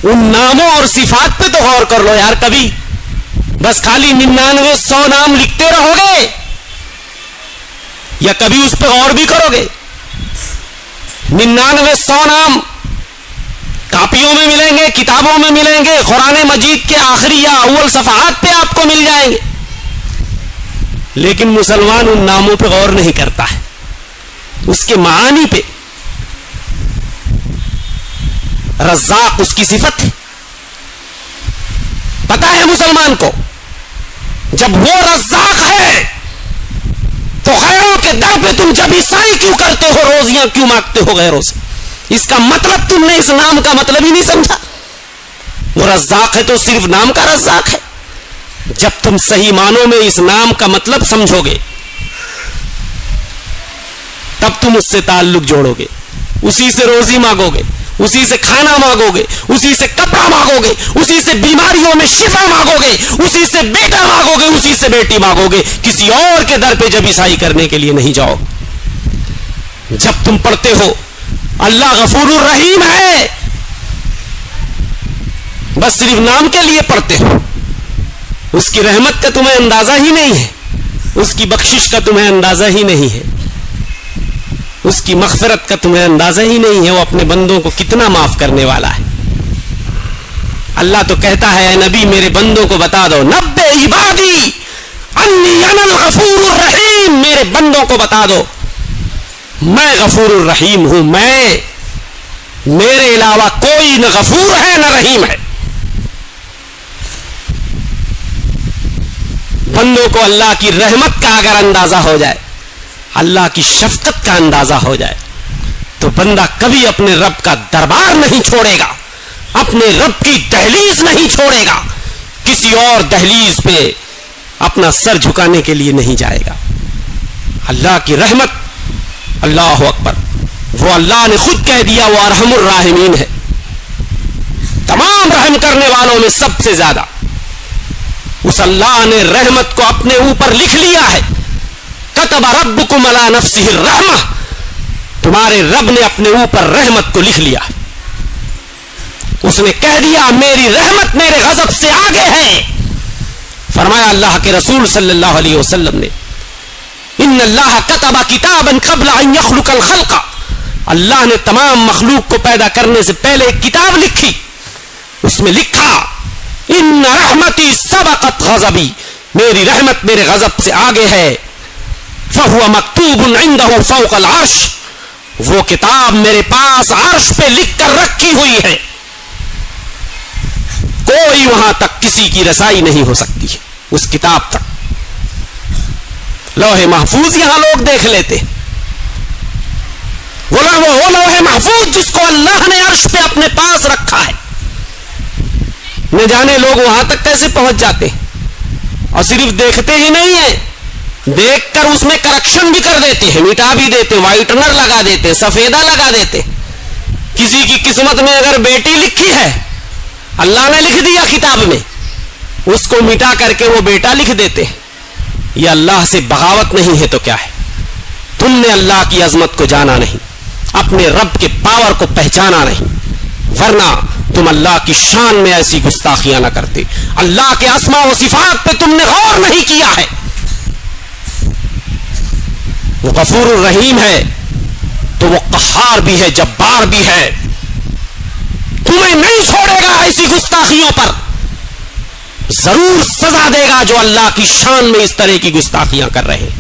ان ناموں اور صفات پہ تو غور کر لو یار کبھی۔ بس خالی 99 نام لکھتے رہو گے یا کبھی اس پہ غور بھی کرو گے؟ 99 نام کاپیوں میں ملیں گے، کتابوں میں ملیں گے، قرآن مجید کے آخری یا اول صفحات پہ آپ کو مل جائیں گے، لیکن مسلمان ان ناموں پہ غور نہیں کرتا ہے، اس کے معانی پہ۔ رزاق اس کی صفت ہے، پتا ہے مسلمان کو، جب وہ رزاق ہے تو غیروں کے در پہ تم جب عیسائی کیوں کرتے ہو، روزیاں کیوں مانگتے ہو غیروں سے؟ اس کا مطلب تم نے اس نام کا مطلب ہی نہیں سمجھا۔ وہ رزاق ہے تو صرف نام کا رزاق ہے۔ جب تم صحیح معنوں میں اس نام کا مطلب سمجھو گے تب تم اس سے تعلق جوڑو گے، اسی سے روزی مانگو گے، اسی سے کھانا مانگو گے، اسی سے کپڑا مانگو گے، اسی سے بیماریوں میں شفا مانگو گے، اسی سے بیٹا مانگو گے، اسی سے بیٹی مانگو گے، کسی اور کے در پہ جب عیسائی کرنے کے لیے نہیں جاؤ۔ جب تم پڑھتے ہو اللہ غفور الرحیم ہے، بس صرف نام کے لیے پڑھتے ہو، اس کی رحمت کا تمہیں اندازہ ہی نہیں ہے، اس کی بخشش کا تمہیں اندازہ ہی نہیں ہے، اس کی مغفرت کا تمہیں اندازہ ہی نہیں ہے، وہ اپنے بندوں کو کتنا معاف کرنے والا ہے۔ اللہ تو کہتا ہے اے نبی میرے بندوں کو بتا دو، نبئ عبادی انی انا الغفور الرحیم، میرے بندوں کو بتا دو میں غفور الرحیم ہوں، میرے علاوہ کوئی نہ غفور ہے نہ رحیم ہے۔ بندوں کو اللہ کی رحمت کا اگر اندازہ ہو جائے، اللہ کی شفقت کا اندازہ ہو جائے، تو بندہ کبھی اپنے رب کا دربار نہیں چھوڑے گا، اپنے رب کی دہلیز نہیں چھوڑے گا، کسی اور دہلیز پہ اپنا سر جھکانے کے لیے نہیں جائے گا۔ اللہ کی رحمت، اللہ اکبر، وہ اللہ نے خود کہہ دیا وہ ارحم الراحمین ہے، تمام رحم کرنے والوں میں سب سے زیادہ۔ اس اللہ نے رحمت کو اپنے اوپر لکھ لیا ہے، کتب ربکم علی نفسہ الرحمہ، تمہارے رب نے اپنے اوپر رحمت کو لکھ لیا، اس نے کہہ دیا میری رحمت میرے غضب سے آگے ہے۔ فرمایا اللہ کے رسول صلی اللہ علیہ وسلم نے، ان اللہ کتب کتابا قبل ان یخلق الخلق، اللہ نے تمام مخلوق کو پیدا کرنے سے پہلے ایک کتاب لکھی, اس میں لکھا ان رحمتی سبقت غضبی, میری رحمت میرے غضب سے آگے ہے. فہو مکتوب عنده فوق العرش, وہ کتاب میرے پاس عرش پہ لکھ کر رکھی ہوئی ہے, کوئی وہاں تک کسی کی رسائی نہیں ہو سکتی ہے اس کتاب تک. لوح محفوظ یہاں لوگ دیکھ لیتے, وہ لوح محفوظ جس کو اللہ نے عرش پہ اپنے پاس رکھا ہے, نہ جانے لوگ وہاں تک کیسے پہنچ جاتے ہیں. اور صرف دیکھتے ہی نہیں ہیں, دیکھ کر اس میں کریکشن بھی کر دیتے ہیں, مٹا بھی دیتے, وائٹنر لگا دیتے, سفیدہ لگا دیتے. کسی کی قسمت میں اگر بیٹی لکھی ہے, اللہ نے لکھ دیا کتاب میں, اس کو مٹا کر کے وہ بیٹا لکھ دیتے. یہ اللہ سے بغاوت نہیں ہے تو کیا ہے؟ تم نے اللہ کی عظمت کو جانا نہیں, اپنے رب کے پاور کو پہچانا نہیں, ورنہ تم اللہ کی شان میں ایسی گستاخیاں نہ کرتے. اللہ کے اسماء و صفات پہ تم نے غور نہیں کیا ہے. وہ غفور الرحیم ہے تو وہ قہار بھی ہے, جبار بھی ہے. تمہیں نہیں چھوڑے گا ایسی گستاخیوں پر, ضرور سزا دے گا جو اللہ کی شان میں اس طرح کی گستاخیاں کر رہے ہیں.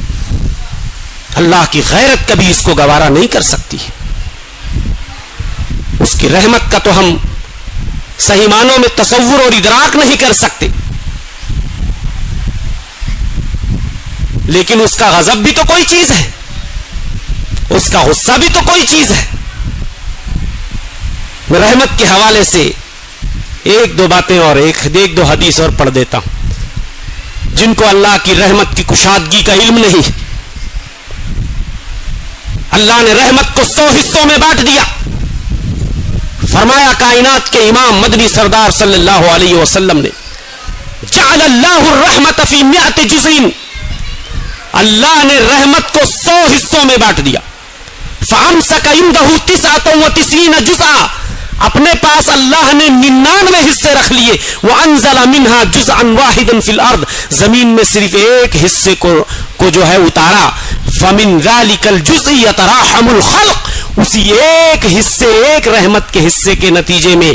اللہ کی غیرت کبھی اس کو گوارا نہیں کر سکتی. اس کی رحمت کا تو ہم صحیح معنوں میں تصور اور ادراک نہیں کر سکتے, لیکن اس کا غضب بھی تو کوئی چیز ہے, اس کا غصہ بھی تو کوئی چیز ہے. میں رحمت کے حوالے سے ایک دو باتیں اور ایک دو حدیث اور پڑھ دیتا ہوں. جن کو اللہ کی رحمت کی کشادگی کا علم نہیں, اللہ نے رحمت کو 100 حصوں میں بانٹ دیا. فرمایا کائنات کے امام مدنی سردار صلی اللہ علیہ وسلم نے جعل اللہ الرحمت فی 100 جزء, اللہ نے رحمت کو 100 حصوں میں بانٹ دیا. فامسک عنده 99 جزءا, اپنے پاس اللہ نے 99 حصے رکھ لیے. وانزل منها جزءا واحدا فی الارض, زمین میں صرف ایک حصے کو جو ہے اتارا. فمن ذلك الجزء يتراحم الخلق, اسی ایک حصے, ایک رحمت کے حصے کے نتیجے میں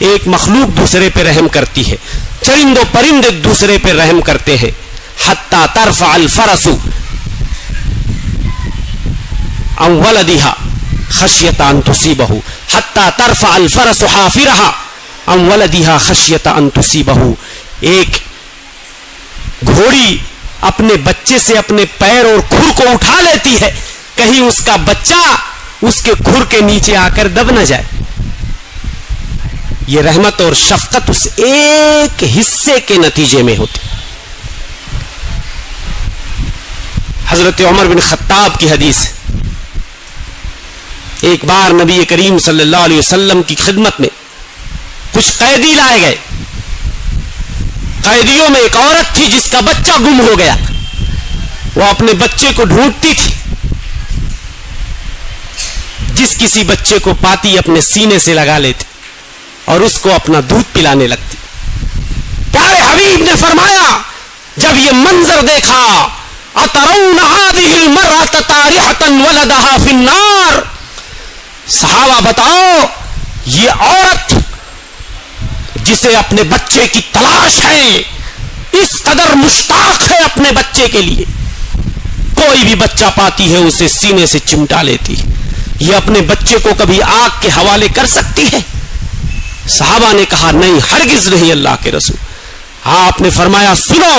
ایک مخلوق دوسرے پہ رحم کرتی ہے. چرند و پرند ایک دوسرے پہ رحم کرتے ہیں. حتی ترفع الفرس عن ولدها خشیت ان تصیبہ, حتی ترفع الفرس حافرها عن ولدها خشیت ان تصیبہ. ایک گھوڑی اپنے بچے سے اپنے پیر اور کھر کو اٹھا لیتی ہے, کہیں اس کا بچہ اس کے کھر کے نیچے آ کر دب نہ جائے. یہ رحمت اور شفقت اس ایک حصے کے نتیجے میں ہوتی. حضرت عمر بن خطاب کی حدیث, ایک بار نبی کریم صلی اللہ علیہ وسلم کی خدمت میں کچھ قیدی لائے گئے. قیدیوں میں ایک عورت تھی جس کا بچہ گم ہو گیا. وہ اپنے بچے کو ڈھونڈتی تھی, جس کسی بچے کو پاتی اپنے سینے سے لگا لیتی اور اس کو اپنا دودھ پلانے لگتی. پیارے حبیب نے فرمایا جب یہ منظر دیکھا, اترون هذه المرأة طارحة ولدها في النار, صحابہ بتاؤ یہ عورت جسے اپنے بچے کی تلاش ہے, اس قدر مشتاق ہے اپنے بچے کے لیے, کوئی بھی بچہ پاتی ہے اسے سینے سے چمٹا لیتی, یہ اپنے بچے کو کبھی آگ کے حوالے کر سکتی ہے؟ صحابہ نے کہا نہیں, ہرگز نہیں اللہ کے رسول. آپ نے فرمایا سنو,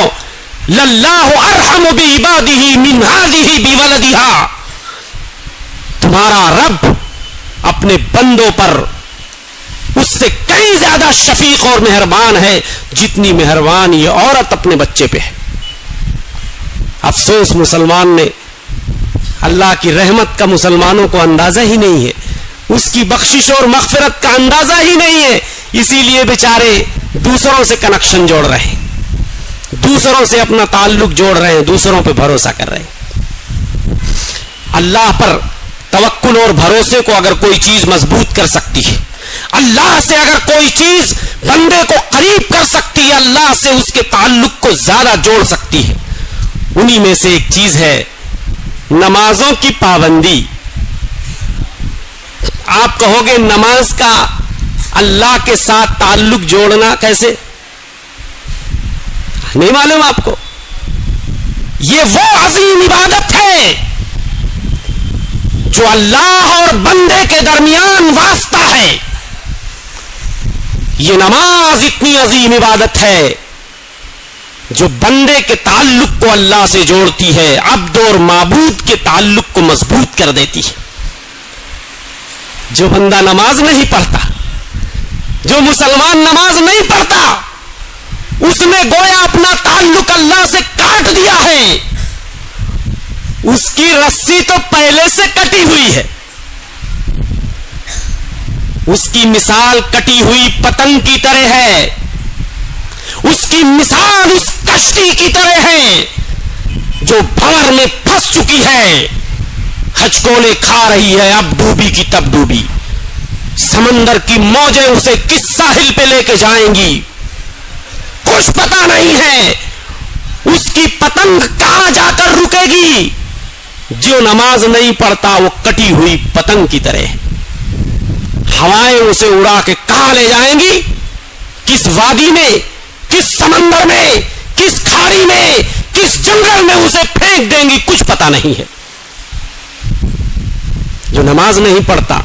للہ ارحم بعبادہ من ہذہ بولدہا, تمہارا رب اپنے بندوں پر اس سے کئی زیادہ شفیق اور مہربان ہے جتنی مہربان یہ عورت اپنے بچے پہ ہے. افسوس مسلمان نے اللہ کی رحمت کا مسلمانوں کو اندازہ ہی نہیں ہے, اس کی بخشش اور مغفرت کا اندازہ ہی نہیں ہے, اسی لیے بیچارے دوسروں سے کنیکشن جوڑ رہے ہیں, دوسروں سے اپنا تعلق جوڑ رہے ہیں, دوسروں پہ بھروسہ کر رہے ہیں. اللہ پر توکل اور بھروسے کو اگر کوئی چیز مضبوط کر سکتی ہے, اللہ سے اگر کوئی چیز بندے کو قریب کر سکتی ہے, اللہ سے اس کے تعلق کو زیادہ جوڑ سکتی ہے, انہی میں سے ایک چیز ہے نمازوں کی پابندی. آپ کہو گے نماز کا اللہ کے ساتھ تعلق جوڑنا کیسے؟ نہیں معلوم آپ کو؟ یہ وہ عظیم عبادت ہے جو اللہ اور بندے کے درمیان واسطہ ہے. یہ نماز اتنی عظیم عبادت ہے جو بندے کے تعلق کو اللہ سے جوڑتی ہے، عبد اور معبود کے تعلق کو مضبوط کر دیتی ہے. جو بندہ نماز نہیں پڑھتا، جو مسلمان نماز نہیں پڑھتا، اس نے گویا اپنا تعلق اللہ سے کاٹ دیا ہے. اس کی رسی تو پہلے سے کٹی ہوئی ہے. اس کی مثال کٹی ہوئی پتنگ کی طرح ہے. اس کی مثال اس کشتی کی طرح ہے جو بھنور میں پھنس چکی ہے، ہچکولے کھا رہی ہے، اب ڈوبی کی تب ڈوبی. سمندر کی موجیں اسے کس ساحل پہ لے کے جائیں گی کچھ پتا نہیں ہے. اس کی پتنگ کہاں جا کر رکے گی؟ جو نماز نہیں پڑھتا وہ کٹی ہوئی پتنگ کی طرح ہے. ہوائیں اسے اڑا کے کہاں لے جائیں گی؟ کس وادی میں، کس سمندر میں، کس کھاڑی میں، کس جنگل میں اسے پھینک دیں گی کچھ پتا نہیں ہے. جو نماز نہیں پڑھتا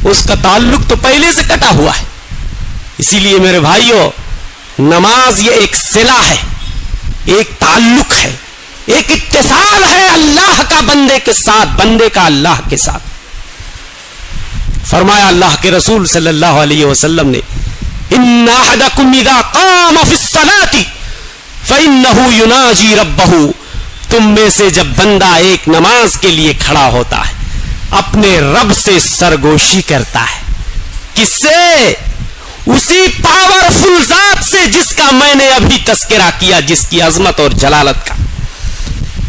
اس کا تعلق تو پہلے سے کٹا ہوا ہے. اسی لیے میرے بھائیوں، نماز یہ ایک صلہ ہے، ایک تعلق ہے، ایک اتصال ہے اللہ کا بندے کے ساتھ، بندے کا اللہ کے ساتھ. فرمایا اللہ کے رسول صلی اللہ علیہ وسلم نے، ان احدکم اذا قام فی الصلاۃ فانه یناجی ربہ. تم میں سے جب بندہ ایک نماز کے لیے کھڑا ہوتا ہے اپنے رب سے سرگوشی کرتا ہے. کس سے؟ اسی پاورفل ذات سے جس کا میں نے ابھی تذکرہ کیا، جس کی عظمت اور جلالت کا.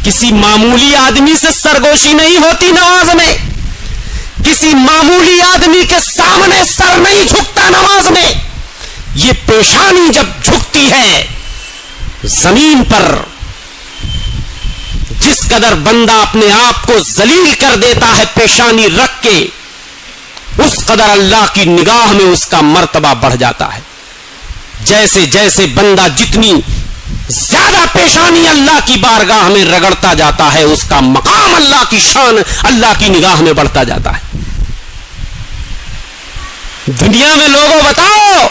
کسی معمولی آدمی سے سرگوشی نہیں ہوتی نماز میں. کسی معمولی آدمی کے سامنے سر نہیں جھکتا نماز میں. یہ پیشانی جب جھکتی ہے زمین پر، جس قدر بندہ اپنے آپ کو ذلیل کر دیتا ہے پیشانی رکھ کے، اس قدر اللہ کی نگاہ میں اس کا مرتبہ بڑھ جاتا ہے. جیسے جیسے بندہ جتنی زیادہ پیشانی اللہ کی بارگاہ میں رگڑتا جاتا ہے، اس کا مقام اللہ کی شان اللہ کی نگاہ میں بڑھتا جاتا ہے. دنیا میں لوگوں بتاؤ،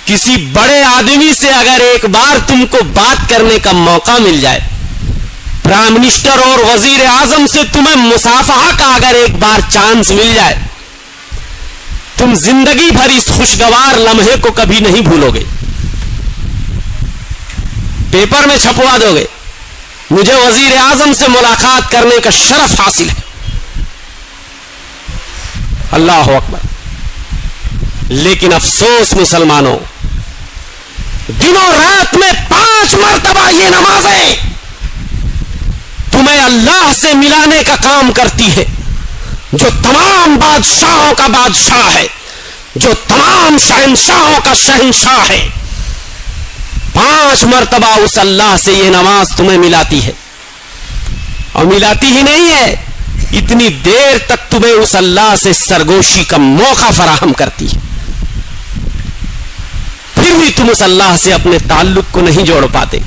کسی بڑے آدمی سے اگر ایک بار تم کو بات کرنے کا موقع مل جائے، پرائم منسٹر اور وزیر اعظم سے تمہیں مصافحہ کا اگر ایک بار چانس مل جائے، تم زندگی بھر اس خوشگوار لمحے کو کبھی نہیں بھولو گے. پیپر میں چھپوا دو گے، مجھے وزیر اعظم سے ملاقات کرنے کا شرف حاصل ہے. اللہ اکبر. لیکن افسوس مسلمانوں، دنوں رات میں 5 مرتبہ یہ نمازیں تمہیں اللہ سے ملانے کا کام کرتی ہے، جو تمام بادشاہوں کا بادشاہ ہے، جو تمام شہنشاہوں کا شہنشاہ ہے. 5 مرتبہ اس اللہ سے یہ نماز تمہیں ملاتی ہے. اور ملاتی ہی نہیں ہے، اتنی دیر تک تمہیں اس اللہ سے سرگوشی کا موقع فراہم کرتی ہے. پھر بھی تم اس اللہ سے اپنے تعلق کو نہیں جوڑ پاتے.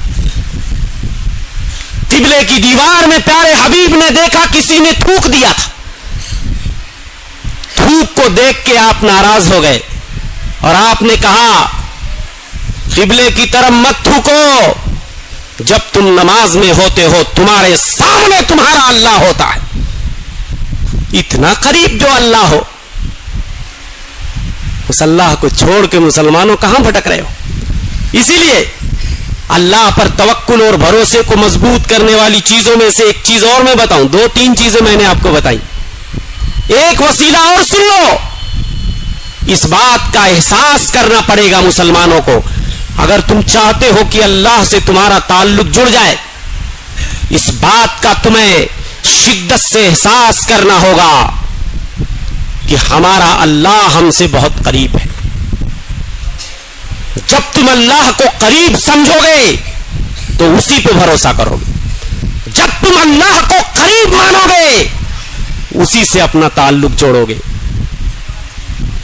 قبلے کی دیوار میں پیارے حبیب نے دیکھا کسی نے تھوک دیا تھا. تھوک کو دیکھ کے آپ ناراض ہو گئے اور آپ نے کہا قبلے کی طرف مت تھوکو. جب تم نماز میں ہوتے ہو تمہارے سامنے تمہارا اللہ ہوتا ہے. اتنا قریب جو اللہ ہو، اس اللہ کو چھوڑ کے مسلمانوں کہاں بھٹک رہے ہو؟ اسی لیے اللہ پر توکل اور بھروسے کو مضبوط کرنے والی چیزوں میں سے ایک چیز اور میں بتاؤں. 2-3 چیزیں میں نے آپ کو بتائی. ایک وسیلہ اور سن لو. اس بات کا احساس کرنا پڑے گا مسلمانوں کو. اگر تم چاہتے ہو کہ اللہ سے تمہارا تعلق جڑ جائے، اس بات کا تمہیں شدت سے احساس کرنا ہوگا کہ ہمارا اللہ ہم سے بہت قریب ہے. جب تم اللہ کو قریب سمجھو گے تو اسی پہ بھروسہ کرو گے. جب تم اللہ کو قریب مانو گے اسی سے اپنا تعلق جوڑو گے.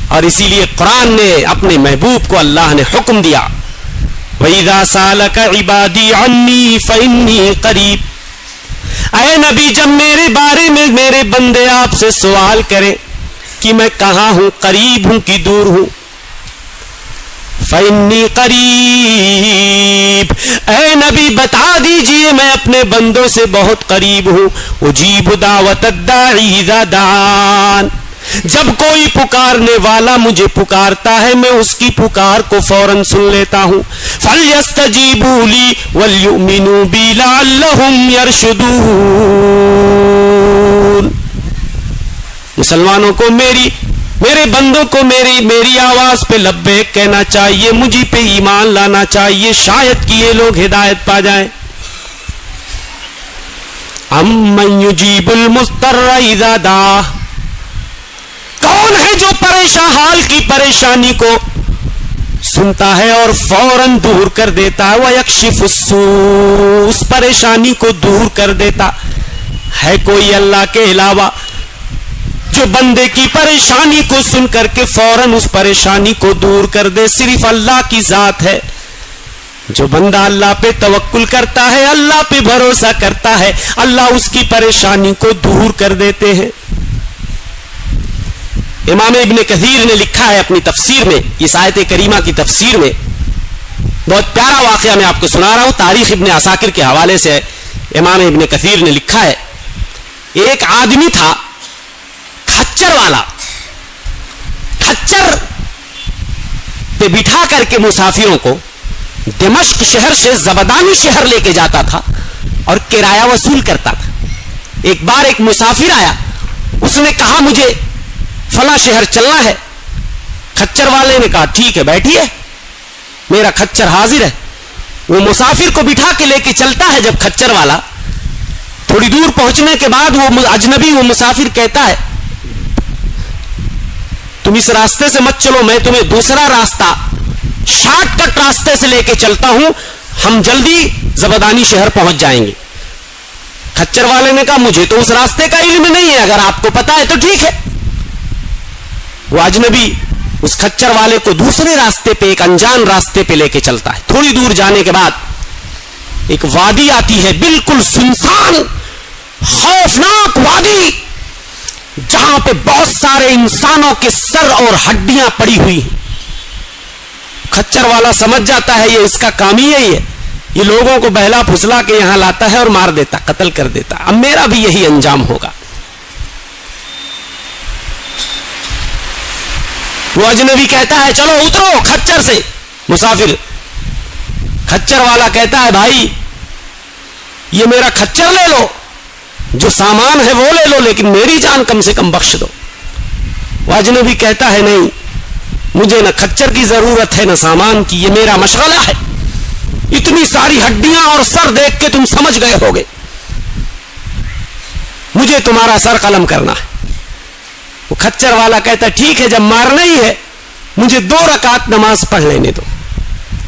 اور اسی لیے قرآن نے اپنے محبوب کو اللہ نے حکم دیا وَإِذَا سَأَلَكَ عِبَادِي عَنِّي فَإِنِّي قَرِيبٌ. اے نبی جب میرے بارے میں میرے بندے آپ سے سوال کریں کہ میں کہاں ہوں, قریب ہوں کہ دور ہوں, فَإِنِّي قَرِيبٌ, اے نبی بتا دیجئے میں اپنے بندوں سے بہت قریب ہوں. اجیب دعوت الداعی اذا دعان, جب کوئی پکارنے والا مجھے پکارتا ہے میں اس کی پکار کو فوراً سن لیتا ہوں. فَلْيَسْتَجِيبُوا لِي وَلْيُؤْمِنُوا بِي لَعَلَّهُمْ يَرْشُدُونَ. مسلمانوں کو میرے بندوں کو میری آواز پہ لبیک کہنا چاہیے, مجھے پہ ایمان لانا چاہیے, شاید کہ یہ لوگ ہدایت پا جائیں. اَمَّن يُجِيبُ الْمُضْطَرَّ اِذَا دَعَاهُ, کون ہے جو پریشان حال کی پریشانی کو سنتا ہے اور فوراً دور کر دیتا ہے. وَيَكْشِفُ السُّوءَ, اس پریشانی کو دور کر دیتا ہے کوئی اللہ کے علاوہ جو بندے کی پریشانی کو سن کر کے فوراً اس پریشانی کو دور کر دے؟ صرف اللہ کی ذات ہے. جو بندہ اللہ پہ توکل کرتا ہے, اللہ پہ بھروسہ کرتا ہے, اللہ اس کی پریشانی کو دور کر دیتے ہیں. امام ابن کثیر نے لکھا ہے اپنی تفسیر میں, اس آیت کریمہ کی تفسیر میں بہت پیارا واقعہ میں آپ کو سنا رہا ہوں, تاریخ ابن عساکر کے حوالے سے امام ابن کثیر نے لکھا ہے. ایک آدمی تھا کھچر والا, کھچر پہ بٹھا کر کے مسافروں کو دمشق شہر سے زبدانی شہر لے کے جاتا تھا اور کرایہ وصول کرتا تھا. ایک بار ایک مسافر آیا, اس نے کہا مجھے فلاں شہر چلنا ہے. کھچر والے نے کہا ٹھیک ہے بیٹھیے, میرا کھچر حاضر ہے. وہ مسافر کو بٹھا کے لے کے چلتا ہے. جب کھچر والا تھوڑی دور پہنچنے کے بعد وہ اجنبی وہ مسافر کہتا ہے تم اس راستے سے مت چلو, میں تمہیں دوسرا راستہ شارٹ کٹ راستے سے لے کے چلتا ہوں, ہم جلدی زبدانی شہر پہنچ جائیں گے. کھچر والے نے کہا مجھے تو اس راستے کا علم نہیں ہے, اگر آپ کو پتا ہے تو ٹھیک ہے. وہ اجنبی اس کھچر والے کو دوسرے راستے پہ, ایک انجان راستے پہ لے کے چلتا ہے. تھوڑی دور جانے کے بعد ایک وادی آتی ہے, بالکل سنسان خوفناک وادی, جہاں پہ بہت سارے انسانوں کے سر اور ہڈیاں پڑی ہوئی ہیں. کھچر والا سمجھ جاتا ہے یہ اس کا کام ہی یہی ہے, یہ لوگوں کو بہلا پھسلا کے یہاں لاتا ہے اور مار دیتا, قتل کر دیتا, اب میرا بھی یہی انجام ہوگا. وہ اجنبی کہتا ہے چلو اترو کھچر سے. مسافر کھچر والا کہتا ہے بھائی یہ میرا کھچر لے لو, جو سامان ہے وہ لے لو, لیکن میری جان کم سے کم بخش دو. وہ اجنبی کہتا ہے نہیں, مجھے نہ کھچر کی ضرورت ہے نہ سامان کی, یہ میرا مشغلہ ہے. اتنی ساری ہڈیاں اور سر دیکھ کے تم سمجھ گئے ہوگے, مجھے تمہارا سر قلم کرنا ہے. وہ کھچر والا کہتا ہے ٹھیک ہے, جب مارنا ہی ہے مجھے 2 رکعت نماز پڑھ لینے دو,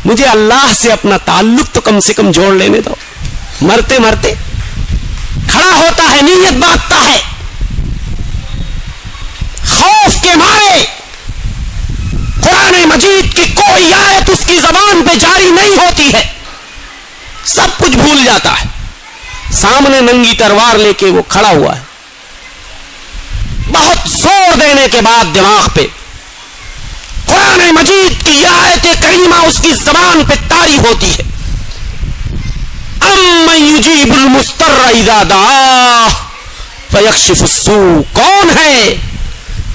مجھے اللہ سے اپنا تعلق تو کم سے کم جوڑ لینے دو. مرتے مرتے کھڑا ہوتا ہے, نیت باندھتا ہے, خوف کے مارے قرآن مجید کی کوئی آیت اس کی زبان پہ جاری نہیں ہوتی ہے, سب کچھ بھول جاتا ہے. سامنے ننگی تلوار لے کے وہ کھڑا ہوا ہے. بہت زور دینے کے بعد دماغ پہ قرآن مجید کی آیت کریمہ اس کی زبان پہ طاری ہوتی ہے. اَمَّن يُجِيبُ الْمُضْطَرَّ اِذَا دَعَاهُ وَيَكْشِفُ السُّوءَ, کون ہے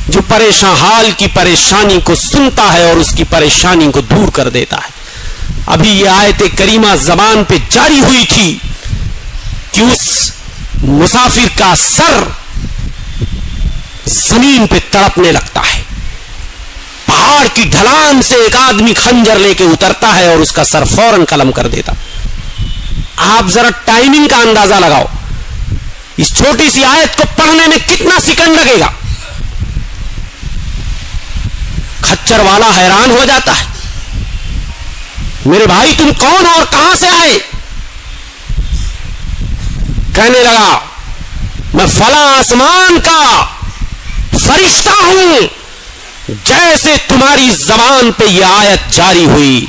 جو پریشان حال کی پریشانی کو سنتا ہے اور اس کی پریشانی کو دور کر دیتا ہے. ابھی یہ آیت کریمہ زبان پہ جاری ہوئی تھی کہ اس مسافر کا سر زمین پہ تڑپنے لگتا ہے. پہاڑ کی ڈھلان سے ایک آدمی خنجر لے کے اترتا ہے اور اس کا سر فوراً قلم کر دیتا. آپ ذرا ٹائمنگ کا اندازہ لگاؤ, اس چھوٹی سی آیت کو پڑھنے میں کتنا سیکنڈ لگے گا. کھچر والا حیران ہو جاتا ہے, میرے بھائی تم کون اور کہاں سے آئے؟ کہنے لگا میں فلاں آسمان کا فرشتہ ہوں، جیسے تمہاری زبان پہ یہ آیت جاری ہوئی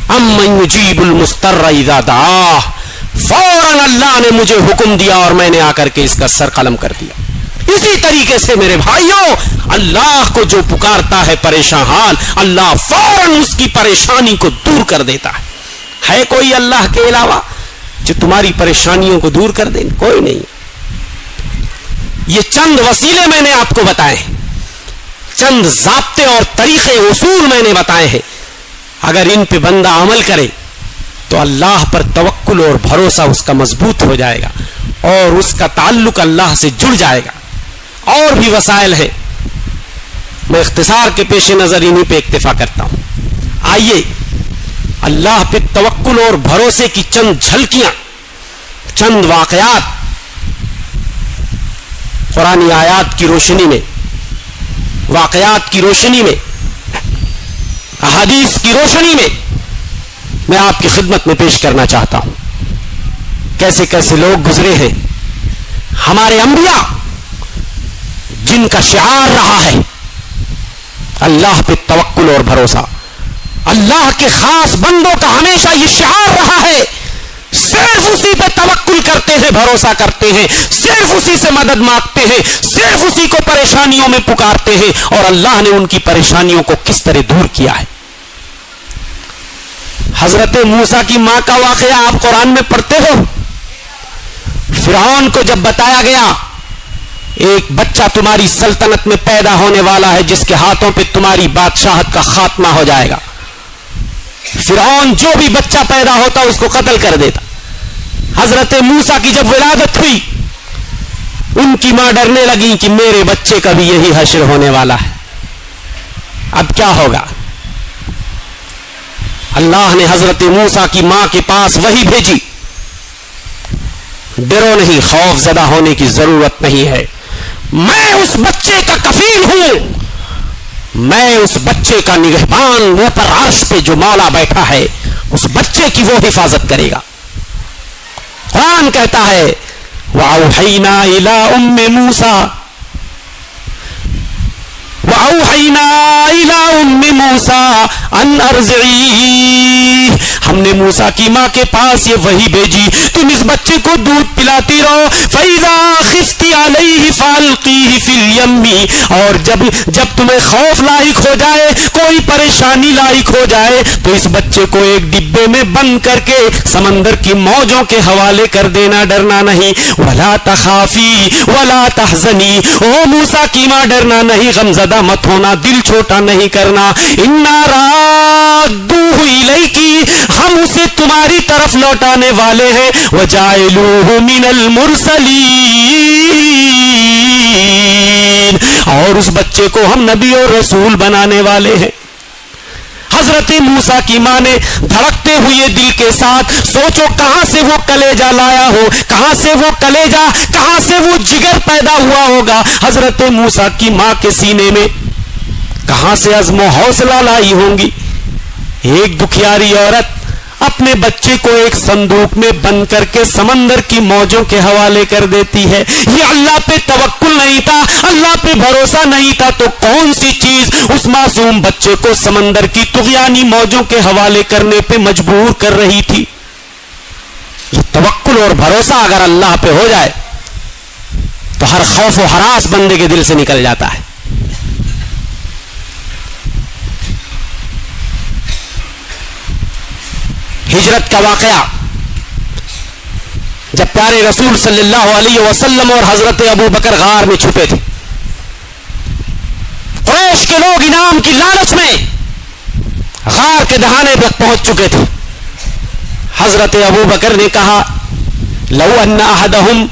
امن یجیب المضطر اذا دعاہ، فوراً اللہ نے مجھے حکم دیا اور میں نے آ کر کے اس کا سر قلم کر دیا۔ اسی طریقے سے میرے بھائیوں، اللہ کو جو پکارتا ہے پریشان حال، اللہ فوراً اس کی پریشانی کو دور کر دیتا ہے کوئی اللہ کے علاوہ جو تمہاری پریشانیوں کو دور کر دے؟ کوئی نہیں۔ یہ چند وسیلے میں نے آپ کو بتائے ہیں، چند ضابطے اور طریقے اصول میں نے بتائے ہیں، اگر ان پہ بندہ عمل کرے تو اللہ پر توکل اور بھروسہ اس کا مضبوط ہو جائے گا اور اس کا تعلق اللہ سے جڑ جائے گا۔ اور بھی وسائل ہیں، میں اختصار کے پیش نظر انہی پہ اکتفا کرتا ہوں۔ آئیے اللہ پہ توکل اور بھروسے کی چند جھلکیاں، چند واقعات قرآنی آیات کی روشنی میں، واقعات کی روشنی میں، احادیث کی روشنی میں آپ کی خدمت میں پیش کرنا چاہتا ہوں۔ کیسے کیسے لوگ گزرے ہیں، ہمارے انبیاء جن کا شعار رہا ہے اللہ پہ توکل اور بھروسہ، اللہ کے خاص بندوں کا ہمیشہ یہ شعار رہا ہے، صرف اسی پہ توکل کرتے ہیں، بھروسہ کرتے ہیں، صرف اسی سے مدد مانگتے ہیں، صرف اسی کو پریشانیوں میں پکارتے ہیں، اور اللہ نے ان کی پریشانیوں کو کس طرح دور کیا ہے۔ حضرت موسیٰ کی ماں کا واقعہ آپ قرآن میں پڑھتے ہو۔ فرعون کو جب بتایا گیا ایک بچہ تمہاری سلطنت میں پیدا ہونے والا ہے جس کے ہاتھوں پہ تمہاری بادشاہت کا خاتمہ ہو جائے گا، فرعون جو بھی بچہ پیدا ہوتا اس کو قتل کر دیتا۔ حضرت موسیٰ کی جب ولادت ہوئی، ان کی ماں ڈرنے لگی کہ میرے بچے کا بھی یہی حشر ہونے والا ہے، اب کیا ہوگا؟ اللہ نے حضرت موسیٰ کی ماں کے پاس وحی بھیجی، ڈرو نہیں، خوف زدہ ہونے کی ضرورت نہیں ہے، میں اس بچے کا کفیل ہوں، میں اس بچے کا نگہبان، اوپر عرش پہ جو مولا بیٹھا ہے اس بچے کی وہ حفاظت کرے گا۔ قرآن کہتا ہے وَأَوْحَيْنَا إِلَىٰ أُمِّ مُوسَىٰ وَأَوْحَيْنَا إِلَىٰ أُمِّ مُوسَىٰ أَنْ أَرْضِعِيهِ، ہم نے موسیٰ کی ماں کے پاس یہ وحی بھیجی، تم اس بچے کو دودھ پلاتی رہو، فَإِذَا خِفْتِ عَلَيْهِ فَأَلْقِيهِ فِي الْيَمِّ، اور جب تمہیں خوف لاحق ہو جائے، کوئی پریشانی لاحق ہو جائے تو اس بچے کو ایک ڈبے میں بند کر کے سمندر کی موجوں کے حوالے کر دینا، ڈرنا نہیں۔ وَلَا تَخَافِي وَلَا تَحْزَنِي، او موسیٰ کی ماں ڈرنا نہیں، غمزدہ مت ہونا، دل چھوٹا نہیں کرنا، اِنَّا رَادُّوهُ إِلَيْكِ، ہم اسے تمہاری طرف لوٹانے والے ہیں، وَجَاعِلُوهُ مِنَ الْمُرْسَلِينَ، اور اس بچے کو ہم نبی اور رسول بنانے والے ہیں۔ حضرت موسیٰ کی ماں نے دھڑکتے ہوئے دل کے ساتھ، سوچو کہاں سے وہ کلیجہ لایا ہو، کہاں سے وہ کلیجہ، کہاں سے وہ جگر پیدا ہوا ہوگا حضرت موسیٰ کی ماں کے سینے میں، کہاں سے عزم و حوصلہ لائی ہوں گی۔ ایک دکھیاری عورت اپنے بچے کو ایک صندوق میں بند کر کے سمندر کی موجوں کے حوالے کر دیتی ہے۔ یہ اللہ پہ توکل نہیں تھا، اللہ پہ بھروسہ نہیں تھا تو کون سی چیز اس معصوم بچے کو سمندر کی طغیانی موجوں کے حوالے کرنے پہ مجبور کر رہی تھی؟ یہ توکل اور بھروسہ اگر اللہ پہ ہو جائے تو ہر خوف و ہراس بندے کے دل سے نکل جاتا ہے۔ ہجرت کا واقعہ، جب پیارے رسول صلی اللہ علیہ وسلم اور حضرت ابو بکر غار میں چھپے تھے، قریش کے لوگ انعام کی لالچ میں غار کے دہانے تک پہنچ چکے تھے۔ حضرت ابو بکر نے کہا لو ان احدہم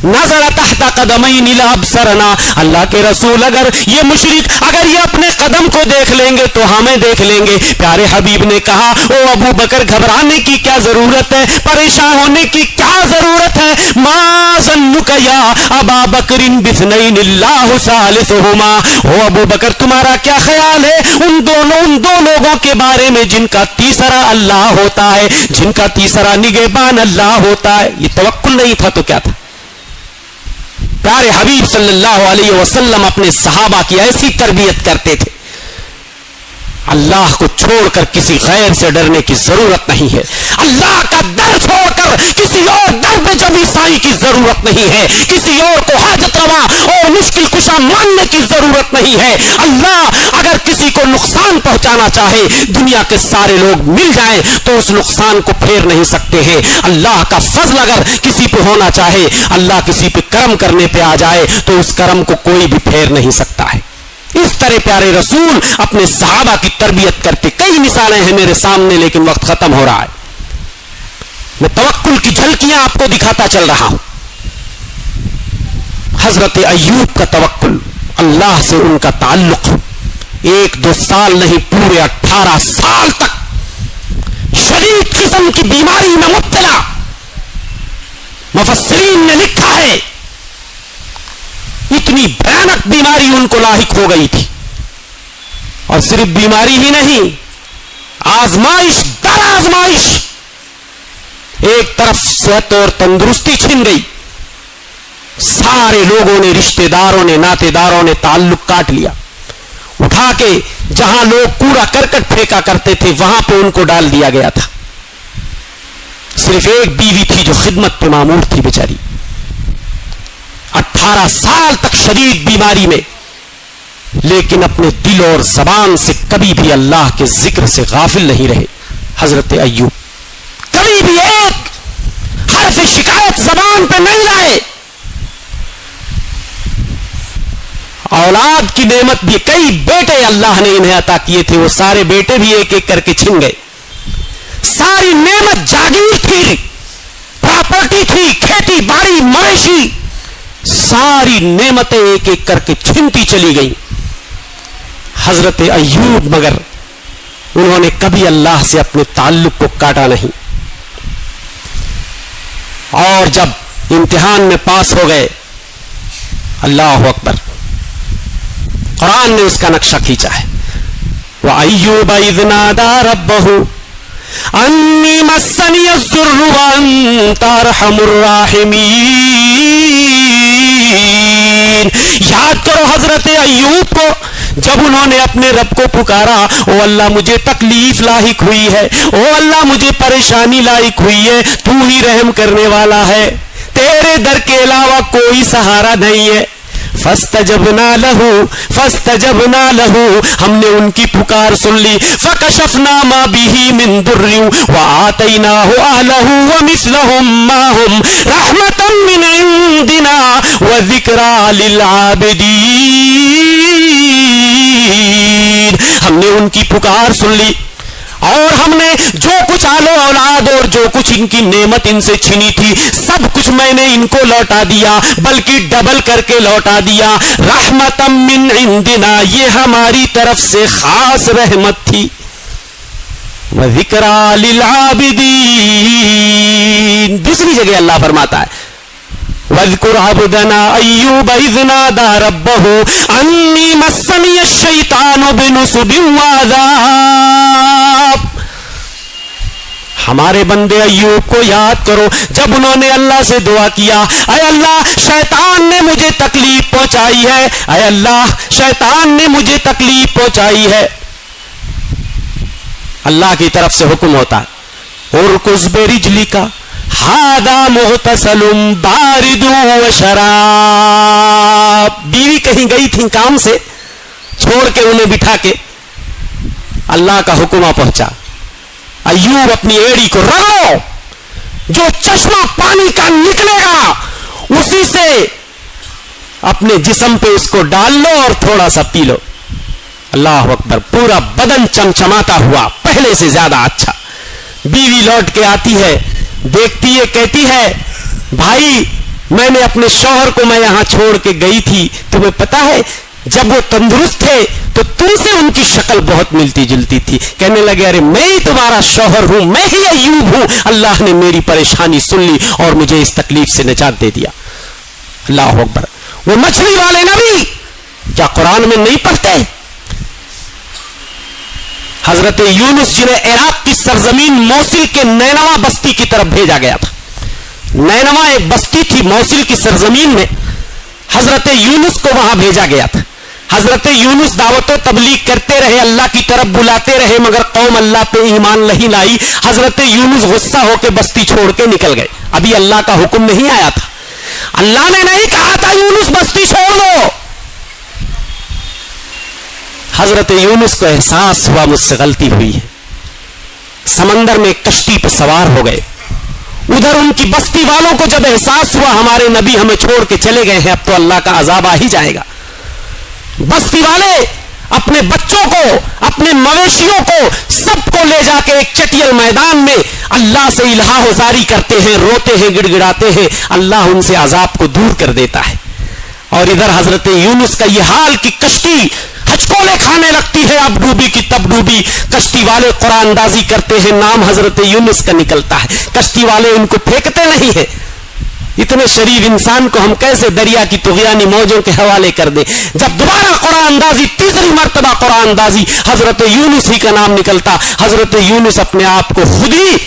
نظر تحت قدمین لابصرنا، اللہ کے رسول اگر یہ مشرک اگر یہ اپنے قدم کو دیکھ لیں گے تو ہمیں دیکھ لیں گے۔ پیارے حبیب نے کہا او ابو بکر، گھبرانے کی کیا ضرورت ہے، پریشان ہونے کی کیا ضرورت ہے؟ ما ظنک یا ابا بکر باثنین اللہ ثالثہما، او ابو بکر تمہارا کیا خیال ہے ان دو لوگوں کے بارے میں جن کا تیسرا اللہ ہوتا ہے، جن کا تیسرا نگہبان اللہ ہوتا ہے؟ یہ توکل نہیں تھا تو کیا تھا؟ پیارے حبیب صلی اللہ علیہ وسلم اپنے صحابہ کی ایسی تربیت کرتے تھے. اللہ کو چھوڑ کر کسی غیر سے ڈرنے کی ضرورت نہیں ہے. اللہ کا ڈر چھوڑ کر کسی اور در پہ جبھی سائی کی ضرورت نہیں ہے. کسی اور کو حاجت روا اور مشکل کشا ماننے کی ضرورت نہیں ہے. اللہ اگر کسی کو نقصان پہنچانا چاہے, دنیا کے سارے لوگ مل جائیں تو اس نقصان کو پھیر نہیں سکتے ہیں. اللہ کا فضل اگر کسی پہ ہونا چاہے, اللہ کسی پہ کرم کرنے پہ آ جائے تو اس کرم کو کوئی بھی پھیر نہیں سکتا ہے. اس طرح پیارے رسول اپنے صحابہ کی تربیت کرتے. کئی مثالیں ہیں میرے سامنے لیکن وقت ختم ہو رہا ہے. میں توکل کی جھلکیاں آپ کو دکھاتا چل رہا ہوں. حضرت ایوب کا توکل, اللہ سے ان کا تعلق 1-2 سال نہیں, پورے 18 سال تک شدید قسم کی بیماری میں مبتلا. مفسرین نے لکھا ہے اتنی بھیانک بیماری ان کو لاحق ہو گئی تھی, اور صرف بیماری ہی نہیں, آزمائش در آزمائش. ایک طرف صحت اور تندرستی چھن گئی, سارے لوگوں نے, رشتہ داروں نے, ناتے داروں نے تعلق کاٹ لیا. اٹھا کے جہاں لوگ کوڑا کرکٹ پھینکا کرتے تھے وہاں پہ ان کو ڈال دیا گیا تھا. صرف ایک بیوی تھی جو خدمت پہ مامور تھی بیچاری. 18 سال تک شدید بیماری میں, لیکن اپنے دل اور زبان سے کبھی بھی اللہ کے ذکر سے غافل نہیں رہے. حضرت ایوب کبھی بھی ایک حرف شکایت زبان پہ نہیں لائے. اولاد کی نعمت بھی, کئی بیٹے اللہ نے انہیں عطا کیے تھے, وہ سارے بیٹے بھی ایک ایک کر کے چھن گئے. ساری نعمت جاگیر تھی, پراپرٹی تھی, کھیتی باڑی, معاشی, ساری نعمتیں ایک ایک کر کے چھنتی چلی گئی. حضرت ایوب مگر انہوں نے کبھی اللہ سے اپنے تعلق کو کاٹا نہیں. اور جب امتحان میں پاس ہو گئے, اللہ اکبر, قرآن نے اس کا نقشہ کھینچا ہے. وَأَيُّوبَ إِذْ نَادَى رَبَّهُ أَنِّي مَسَّنِيَ الضُّرُّ وَأَنْتَ أَرْحَمُ الرَّاحِمِينَ. یاد کرو حضرت ایوب کو, جب انہوں نے اپنے رب کو پکارا, او اللہ مجھے تکلیف لاحق ہوئی ہے, او اللہ مجھے پریشانی لاحق ہوئی ہے, تو ہی رحم کرنے والا ہے, تیرے در کے علاوہ کوئی سہارا نہیں ہے. فاستجبنا له, ہم نے ان کی پکار سن لی. فکشفنا ما به من ضر وآتیناه اهله ومثلهم معهم رحمة من عندنا وذکرى للعابدین. ہم نے ان کی پکار سن لی اور ہم نے جو کچھ آل و اولاد اور جو کچھ ان کی نعمت ان سے چھنی تھی سب کچھ میں نے ان کو لوٹا دیا, بلکہ ڈبل کر کے لوٹا دیا. رحمتا من عندنا, یہ ہماری طرف سے خاص رحمت تھی. وذکرى للعابدین. دوسری جگہ اللہ فرماتا ہے وَاذْكُرْ عَبْدَنَا أَيُّوبَ إِذْ نَادَى رَبَّهُ أَنِّي مَسَّنِيَ الشَّيْطَانُ بِنُصْبٍ وَعَذَابٍ. ہمارے بندے ایوب کو یاد کرو جب انہوں نے اللہ سے دعا کیا, اے اللہ شیطان نے مجھے تکلیف پہنچائی ہے, اے اللہ شیطان نے مجھے تکلیف پہنچائی ہے. اللہ کی طرف سے حکم ہوتا ہے اُرْكُضْ بِرِجْلِكَ ہادا مغتسل بارد وشراب. بیوی کہیں گئی تھی کام سے, چھوڑ کے انہیں بٹھا کے اللہ کا حکم آ پہنچا. ایوب اپنی ایڑی کو رگڑو, جو چشمہ پانی کا نکلے گا اسی سے اپنے جسم پہ اس کو ڈال لو اور تھوڑا سا پی لو. اللہ اکبر, پورا بدن چمچماتا ہوا, پہلے سے زیادہ اچھا. بیوی لوٹ کے آتی ہے, دیکھتی ہے, کہتی ہے بھائی میں نے اپنے شوہر کو میں یہاں چھوڑ کے گئی تھی, تمہیں پتا ہے جب وہ تندرست تھے تو تم سے ان کی شکل بہت ملتی جلتی تھی. کہنے لگے ارے میں ہی تمہارا شوہر ہوں, میں ہی ایوب ہوں, اللہ نے میری پریشانی سن لی اور مجھے اس تکلیف سے نجات دے دیا. اللہ اکبر. وہ مچھلی والے نبی کیا قرآن میں نہیں پڑھتے؟ حضرت یونس جنہیں عراق کی سرزمین موصل کے نینوا بستی کی طرف بھیجا گیا تھا. نینوا ایک بستی تھی موصل کی سرزمین میں, حضرت یونس کو وہاں بھیجا گیا تھا. حضرت یونس دعوت و تبلیغ کرتے رہے, اللہ کی طرف بلاتے رہے, مگر قوم اللہ پہ ایمان نہیں لائی. حضرت یونس غصہ ہو کے بستی چھوڑ کے نکل گئے. ابھی اللہ کا حکم نہیں آیا تھا, اللہ نے نہیں کہا تھا یونس بستی چھوڑ دو. حضرت یونس کو احساس ہوا مجھ سے غلطی ہوئی ہے, سمندر میں کشتی پہ سوار ہو گئے. ادھر ان کی بستی والوں کو جب احساس ہوا ہمارے نبی ہمیں چھوڑ کے چلے گئے ہیں, اب تو اللہ کا عذاب آ ہی جائے گا. بستی والے اپنے بچوں کو, اپنے مویشیوں کو, سب کو لے جا کے ایک چٹیل میدان میں اللہ سے الہا وزاری کرتے ہیں, روتے ہیں, گڑ گڑاتے ہیں. اللہ ان سے عذاب کو دور کر دیتا ہے. اور ادھر حضرت یونس کا یہ حال کہ کشتی ہچکولے کھانے لگتی ہے, اب ڈوبی کی تب ڈوبی. کشتی والے قرآن اندازی کرتے ہیں, نام حضرت یونس کا نکلتا ہے. کشتی والے ان کو پھینکتے نہیں ہیں. اتنے شریف انسان کو ہم کیسے دریا کی طغیانی موجوں کے حوالے کر دیں. جب دوبارہ قرآن اندازی, تیسری مرتبہ قرآن اندازی, حضرت یونس ہی کا نام نکلتا. حضرت یونس اپنے آپ کو خود ہی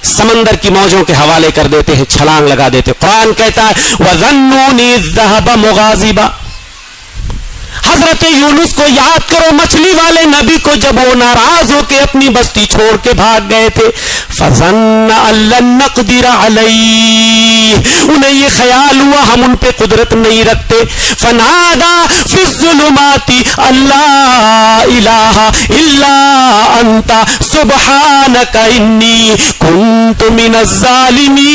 سمندر کی موجوں کے حوالے کر دیتے ہیں, چھلانگ لگا دیتے. قرآن کہتا ہے وَظَنُّونِي الذَّهَبَ مُغَاضِبًا. حضرت یونس کو یاد کرو, مچھلی والے نبی کو, جب وہ ناراض ہو کے اپنی بستی چھوڑ کے بھاگ گئے تھے. فَظَنَّ أَن لَّن نَّقْدِرَ عَلَيْهِ, انہیں یہ خیال ہوا ہم ان پہ قدرت نہیں رکھتے. فَنَادَى فِي الظُّلُمَاتِ أَن لَّا إِلَٰهَ إِلَّا أَنتَ سُبْحَانَكَ إِنِّي كُنتُ مِنَ الظَّالِمِينَ.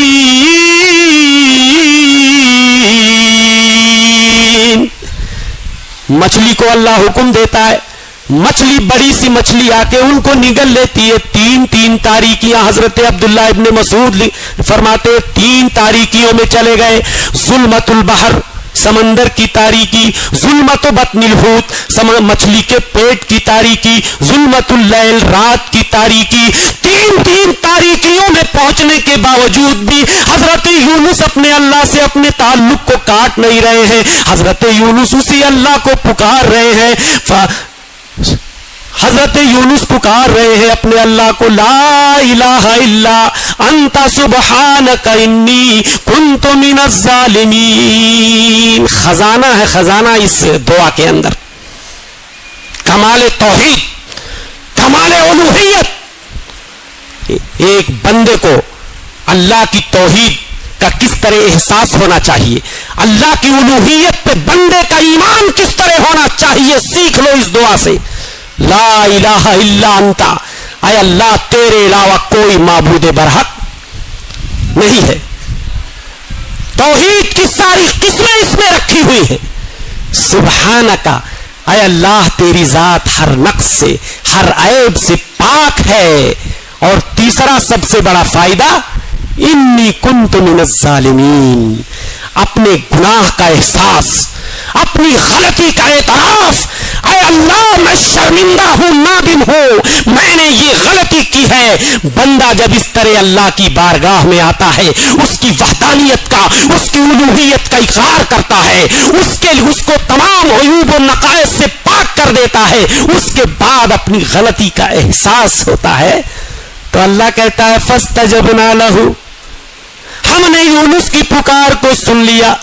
مچھلی کو اللہ حکم دیتا ہے, مچھلی بڑی سی مچھلی آ کے ان کو نگل لیتی ہے. تین تاریکیاں, حضرت عبداللہ ابن مسعود فرماتے 3 تاریکیوں میں چلے گئے. ظلمت البحر, سمندر کی تاریکی, ظلمت بطن الحوت, مچھلی کے پیٹ کی تاریکی, ظلمت اللیل, رات کی تاریکی. 3 تاریکیوں میں پہنچنے کے باوجود بھی حضرت یونس اپنے اللہ سے اپنے تعلق کو کاٹ نہیں رہے ہیں. حضرت یونس اسی اللہ کو پکار رہے ہیں. حضرت یونس پکار رہے ہیں اپنے اللہ کو, لا الہ الا انت سبحانک انی کنت من الظالمین. خزانہ ہے, خزانہ اس دعا کے اندر, کمال توحید, کمال الوہیت. ایک بندے کو اللہ کی توحید کا کس طرح احساس ہونا چاہیے, اللہ کی الوہیت پہ بندے کا ایمان کس طرح ہونا چاہیے, سیکھ لو اس دعا سے. لا الہ الا انت, اے اللہ تیرے علاوہ کوئی معبود برحق نہیں ہے. توحید کی ساری قسمیں اس میں رکھی ہوئی ہیں. سبحانک, اے اللہ تیری ذات ہر نقص سے, ہر عیب سے پاک ہے. اور تیسرا سب سے بڑا فائدہ, انی کنت من الظالمین, اپنے گناہ کا احساس, اپنی غلطی کا اعتراف. اے اللہ میں شرمندہ ہوں, نادم ہوں, میں نے یہ غلطی کی ہے. بندہ جب اس طرح اللہ کی بارگاہ میں آتا ہے, اس کی وحدانیت کا, اس کی الوہیت کا اقرار کرتا ہے, اس کو تمام عیوب و نقائص سے پاک کر دیتا ہے, اس کے بعد اپنی غلطی کا احساس ہوتا ہے, تو اللہ کہتا ہے فاستجبنا لہ, ہم نے یونس کی پکار کو سن لیا.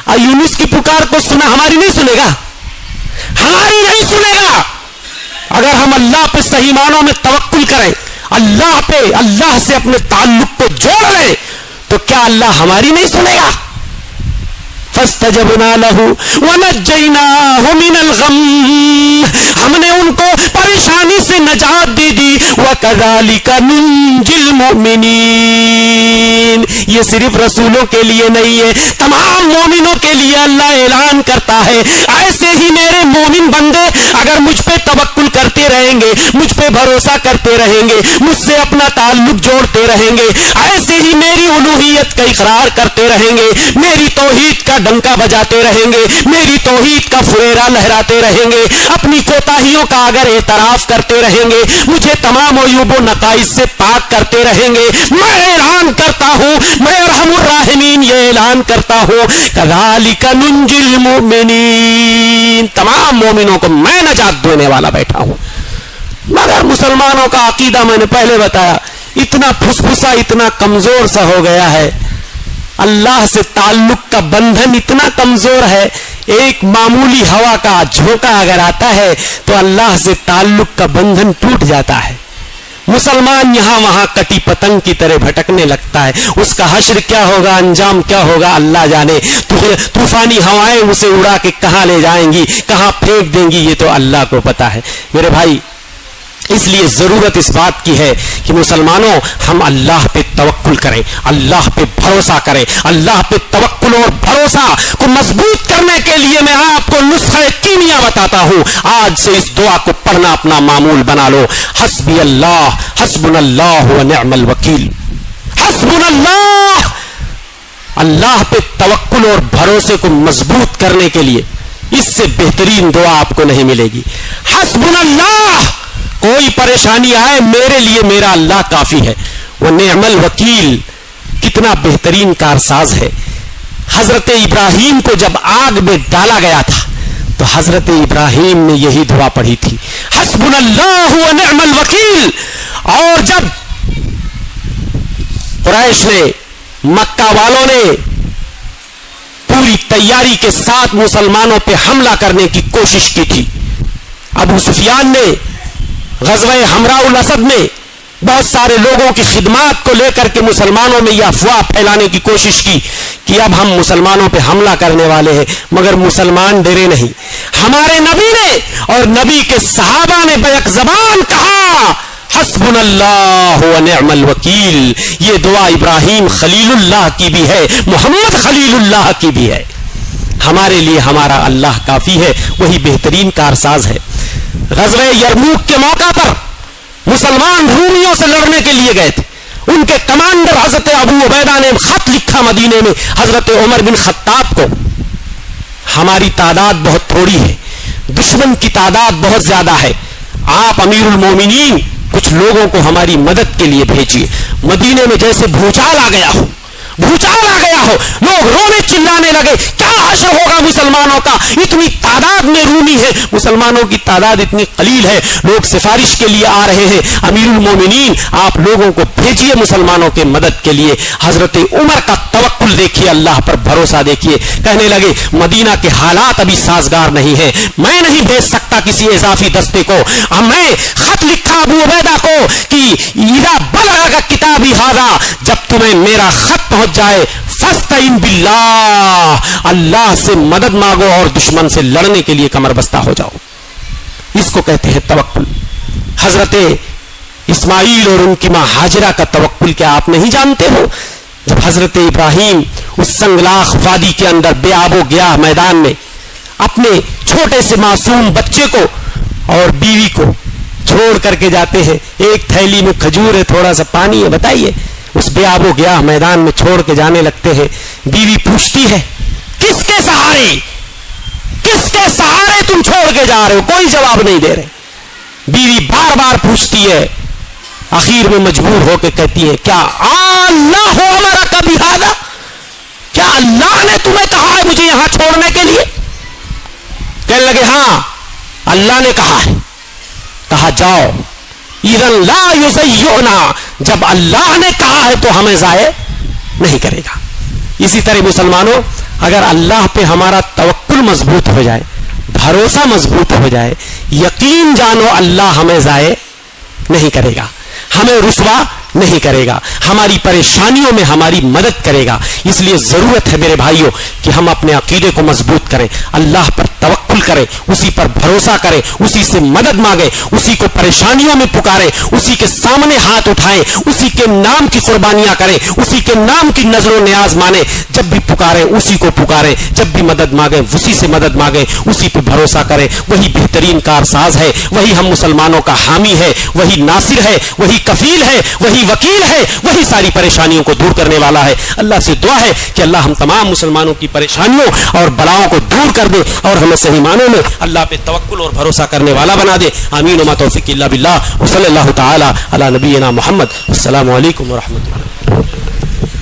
اور یونس کی پکار کو سنا, ہماری نہیں سنے گا, ہماری نہیں سنے گا. اگر ہم اللہ پہ صحیح معنوں میں توکل کریں, اللہ پہ, اللہ سے اپنے تعلق کو جوڑ لیں, تو کیا اللہ ہماری نہیں سنے گا؟ فاستجبنا لہ ونجیناہ من الغم, ہم نے ان کو پریشانی سے نجات دے دی. وکذالک ننجی المؤمنین, یہ صرف رسولوں کے لیے نہیں ہے, تمام مومنوں کے لیے اللہ اعلان کرتا ہے, ایسے ہی میرے مومن بندے اگر مجھ پہ توکل کرتے رہیں گے, مجھ پہ بھروسہ کرتے رہیں گے, مجھ سے اپنا تعلق جوڑتے رہیں گے, ایسے ہی میری الوہیت کا اقرار کرتے رہیں گے, میری توحید کا ڈنکا بجاتے رہیں گے, میری توحید کا فریرا لہراتے رہیں گے, اپنی کوتاہیوں کا اگر اعتراف کرتے رہیں گے, مجھے تمام عیوب و نقائص سے پاک کرتے رہیں گے, میں اعلان کرتا ہوں, میں ارحم الراحمین یہ اعلان کرتا ہوں, کذالک ننجی المؤمنین, تمام مومنوں کو میں نجات دینے والا بیٹھا ہوں. مگر مسلمانوں کا عقیدہ میں نے پہلے بتایا اتنا پھسپھسا, اتنا کمزور سا ہو گیا ہے. اللہ سے تعلق کا بندھن اتنا کمزور ہے، ایک معمولی ہوا کا جھونکا اگر آتا ہے تو اللہ سے تعلق کا بندھن ٹوٹ جاتا ہے. مسلمان یہاں وہاں کٹی پتنگ کی طرح بھٹکنے لگتا ہے. اس کا حشر کیا ہوگا، انجام کیا ہوگا اللہ جانے. طوفانی ہوائیں اسے اڑا کے کہاں لے جائیں گی، کہاں پھینک دیں گی، یہ تو اللہ کو پتا ہے. میرے بھائی، اس لیے ضرورت اس بات کی ہے کہ مسلمانوں ہم اللہ پہ توکل کریں، اللہ پہ بھروسہ کریں. اللہ پہ توکل اور بھروسہ کو مضبوط کرنے کے لیے میں آپ کو نسخہ کیمیا بتاتا ہوں. آج سے اس دعا کو پڑھنا اپنا معمول بنا لو. حسبی اللہ، حسبنا اللہ و نعم الوکیل. حسبنا اللہ. اللہ پہ توکل اور بھروسے کو مضبوط کرنے کے لیے اس سے بہترین دعا آپ کو نہیں ملے گی. حسبنا اللہ. کوئی پریشانی آئے میرے لیے میرا اللہ کافی ہے. وہ نعم الوکیل کتنا بہترین کارساز ہے. حضرت ابراہیم کو جب آگ میں ڈالا گیا تھا تو حضرت ابراہیم نے یہی دعا پڑھی تھی، حسبنا اللہ و نعم الوکیل. اور جب قریش نے، مکہ والوں نے پوری تیاری کے ساتھ مسلمانوں پہ حملہ کرنے کی کوشش کی تھی، ابو سفیان نے غزوہ حمراء الاسد میں بہت سارے لوگوں کی خدمات کو لے کر کے مسلمانوں میں یہ افواہ پھیلانے کی کوشش کی کہ اب ہم مسلمانوں پہ حملہ کرنے والے ہیں، مگر مسلمان ڈرے نہیں. ہمارے نبی نے اور نبی کے صحابہ نے بیک زبان کہا حسبنا اللہ و نعم الوکیل. یہ دعا ابراہیم خلیل اللہ کی بھی ہے، محمد خلیل اللہ کی بھی ہے. ہمارے لیے ہمارا اللہ کافی ہے، وہی بہترین کارساز ہے. غزوہ یرموک کے موقع پر مسلمان رومیوں سے لڑنے کے لیے گئے تھے. ان کے کمانڈر حضرت ابو عبیدہ نے خط لکھا مدینے میں حضرت عمر بن خطاب کو، ہماری تعداد بہت تھوڑی ہے، دشمن کی تعداد بہت زیادہ ہے، آپ امیر المومنین کچھ لوگوں کو ہماری مدد کے لیے بھیجیے. مدینے میں جیسے بھوچال آ گیا ہو، بھوچال آ گیا ہو، لوگ رونے چلانے لگے، کیا حشر ہوگا مسلمانوں کا، اتنی تعداد میں رومی ہے، مسلمانوں کی تعداد اتنی قلیل ہے. لوگ سفارش کے لیے آ رہے ہیں، امیر المومنین آپ لوگوں کو بھیجیے مسلمانوں کے مدد کے لیے. حضرت عمر کا توکل دیکھیے، اللہ پر بھروسہ دیکھیے. کہنے لگے مدینہ کے حالات ابھی سازگار نہیں ہے، میں نہیں بھیج سکتا کسی اضافی دستے کو. میں خط لکھا ابو عبیدہ کو کہ اذا بلغ کتابی ھذا، جب تمہیں میرا خط پہنچ جائے فاستعن باللہ، اللہ سے مدد مانگو اور دشمن سے لڑنے کے لیے کمر بستہ ہو جاؤ. اس کو کہتے ہیں توکل. حضرت اسماعیل اور ان کی ماں ہاجرہ کا توکل کیا آپ نہیں جانتے ہو؟ جب حضرت ابراہیم اس سنگلاخ وادی کے اندر بے آب و گیاہ میدان میں اپنے چھوٹے سے معصوم بچے کو اور بیوی کو چھوڑ کر کے جاتے ہیں، ایک تھیلی میں کھجور ہے، تھوڑا سا پانی ہے، بتائیے اس بے آب و گیاہ میدان میں چھوڑ کے جانے لگتے ہیں. بیوی پوچھتی ہے کس کے سہارے، کس کے سہارے تم چھوڑ کے جا رہے ہو؟ کوئی جواب نہیں دے رہے. بیوی بار بار پوچھتی ہے، آخر میں مجبور ہو کے کہتی ہے کیا اللہ ہو ہمارا کبھی ہادا، کیا اللہ نے تمہیں کہا ہے مجھے یہاں چھوڑنے کے لیے؟ کہنے لگے ہاں اللہ نے کہا ہے. کہا جاؤ. اذن لا یضیعنا، جب اللہ نے کہا ہے تو ہمیں ضائع نہیں کرے گا. اسی طرح مسلمانوں، اگر اللہ پہ ہمارا توکل مضبوط ہو جائے، بھروسہ مضبوط ہو جائے، یقین جانو اللہ ہمیں ضائع نہیں کرے گا، ہمیں رسوا نہیں کرے گا، ہماری پریشانیوں میں ہماری مدد کرے گا. اس لیے ضرورت ہے میرے بھائیوں کہ ہم اپنے عقیدے کو مضبوط کریں، اللہ پر توکل کریں، اسی پر بھروسہ کریں، اسی سے مدد مانگیں، اسی کو پریشانیوں میں پکاریں، اسی کے سامنے ہاتھ اٹھائیں، اسی کے نام کی قربانیاں کریں، اسی کے نام کی نظر و نیاز مانیں. جب بھی پکاریں اسی کو پکاریں، جب بھی مدد مانگیں اسی سے مدد مانگیں، اسی پہ بھروسہ کریں. وہی بہترین کارساز ہے، وہی ہم مسلمانوں کا حامی ہے، وہی ناصر ہے، وہی کفیل ہے، وہی وکیل ہے، وہی ساری پریشانیوں کو دور کرنے والا ہے. اللہ سے دعا ہے کہ اللہ ہم تمام مسلمانوں کی پریشانیوں اور بلاؤں کو دور کر دے اور ہمیں صحیح معنوں میں اللہ پہ توکل اور بھروسہ کرنے والا بنا دے. آمین. وما توفیق الا باللہ، وصلی اللہ تعالی علی نبینا محمد. السلام علیکم ورحمۃ اللہ.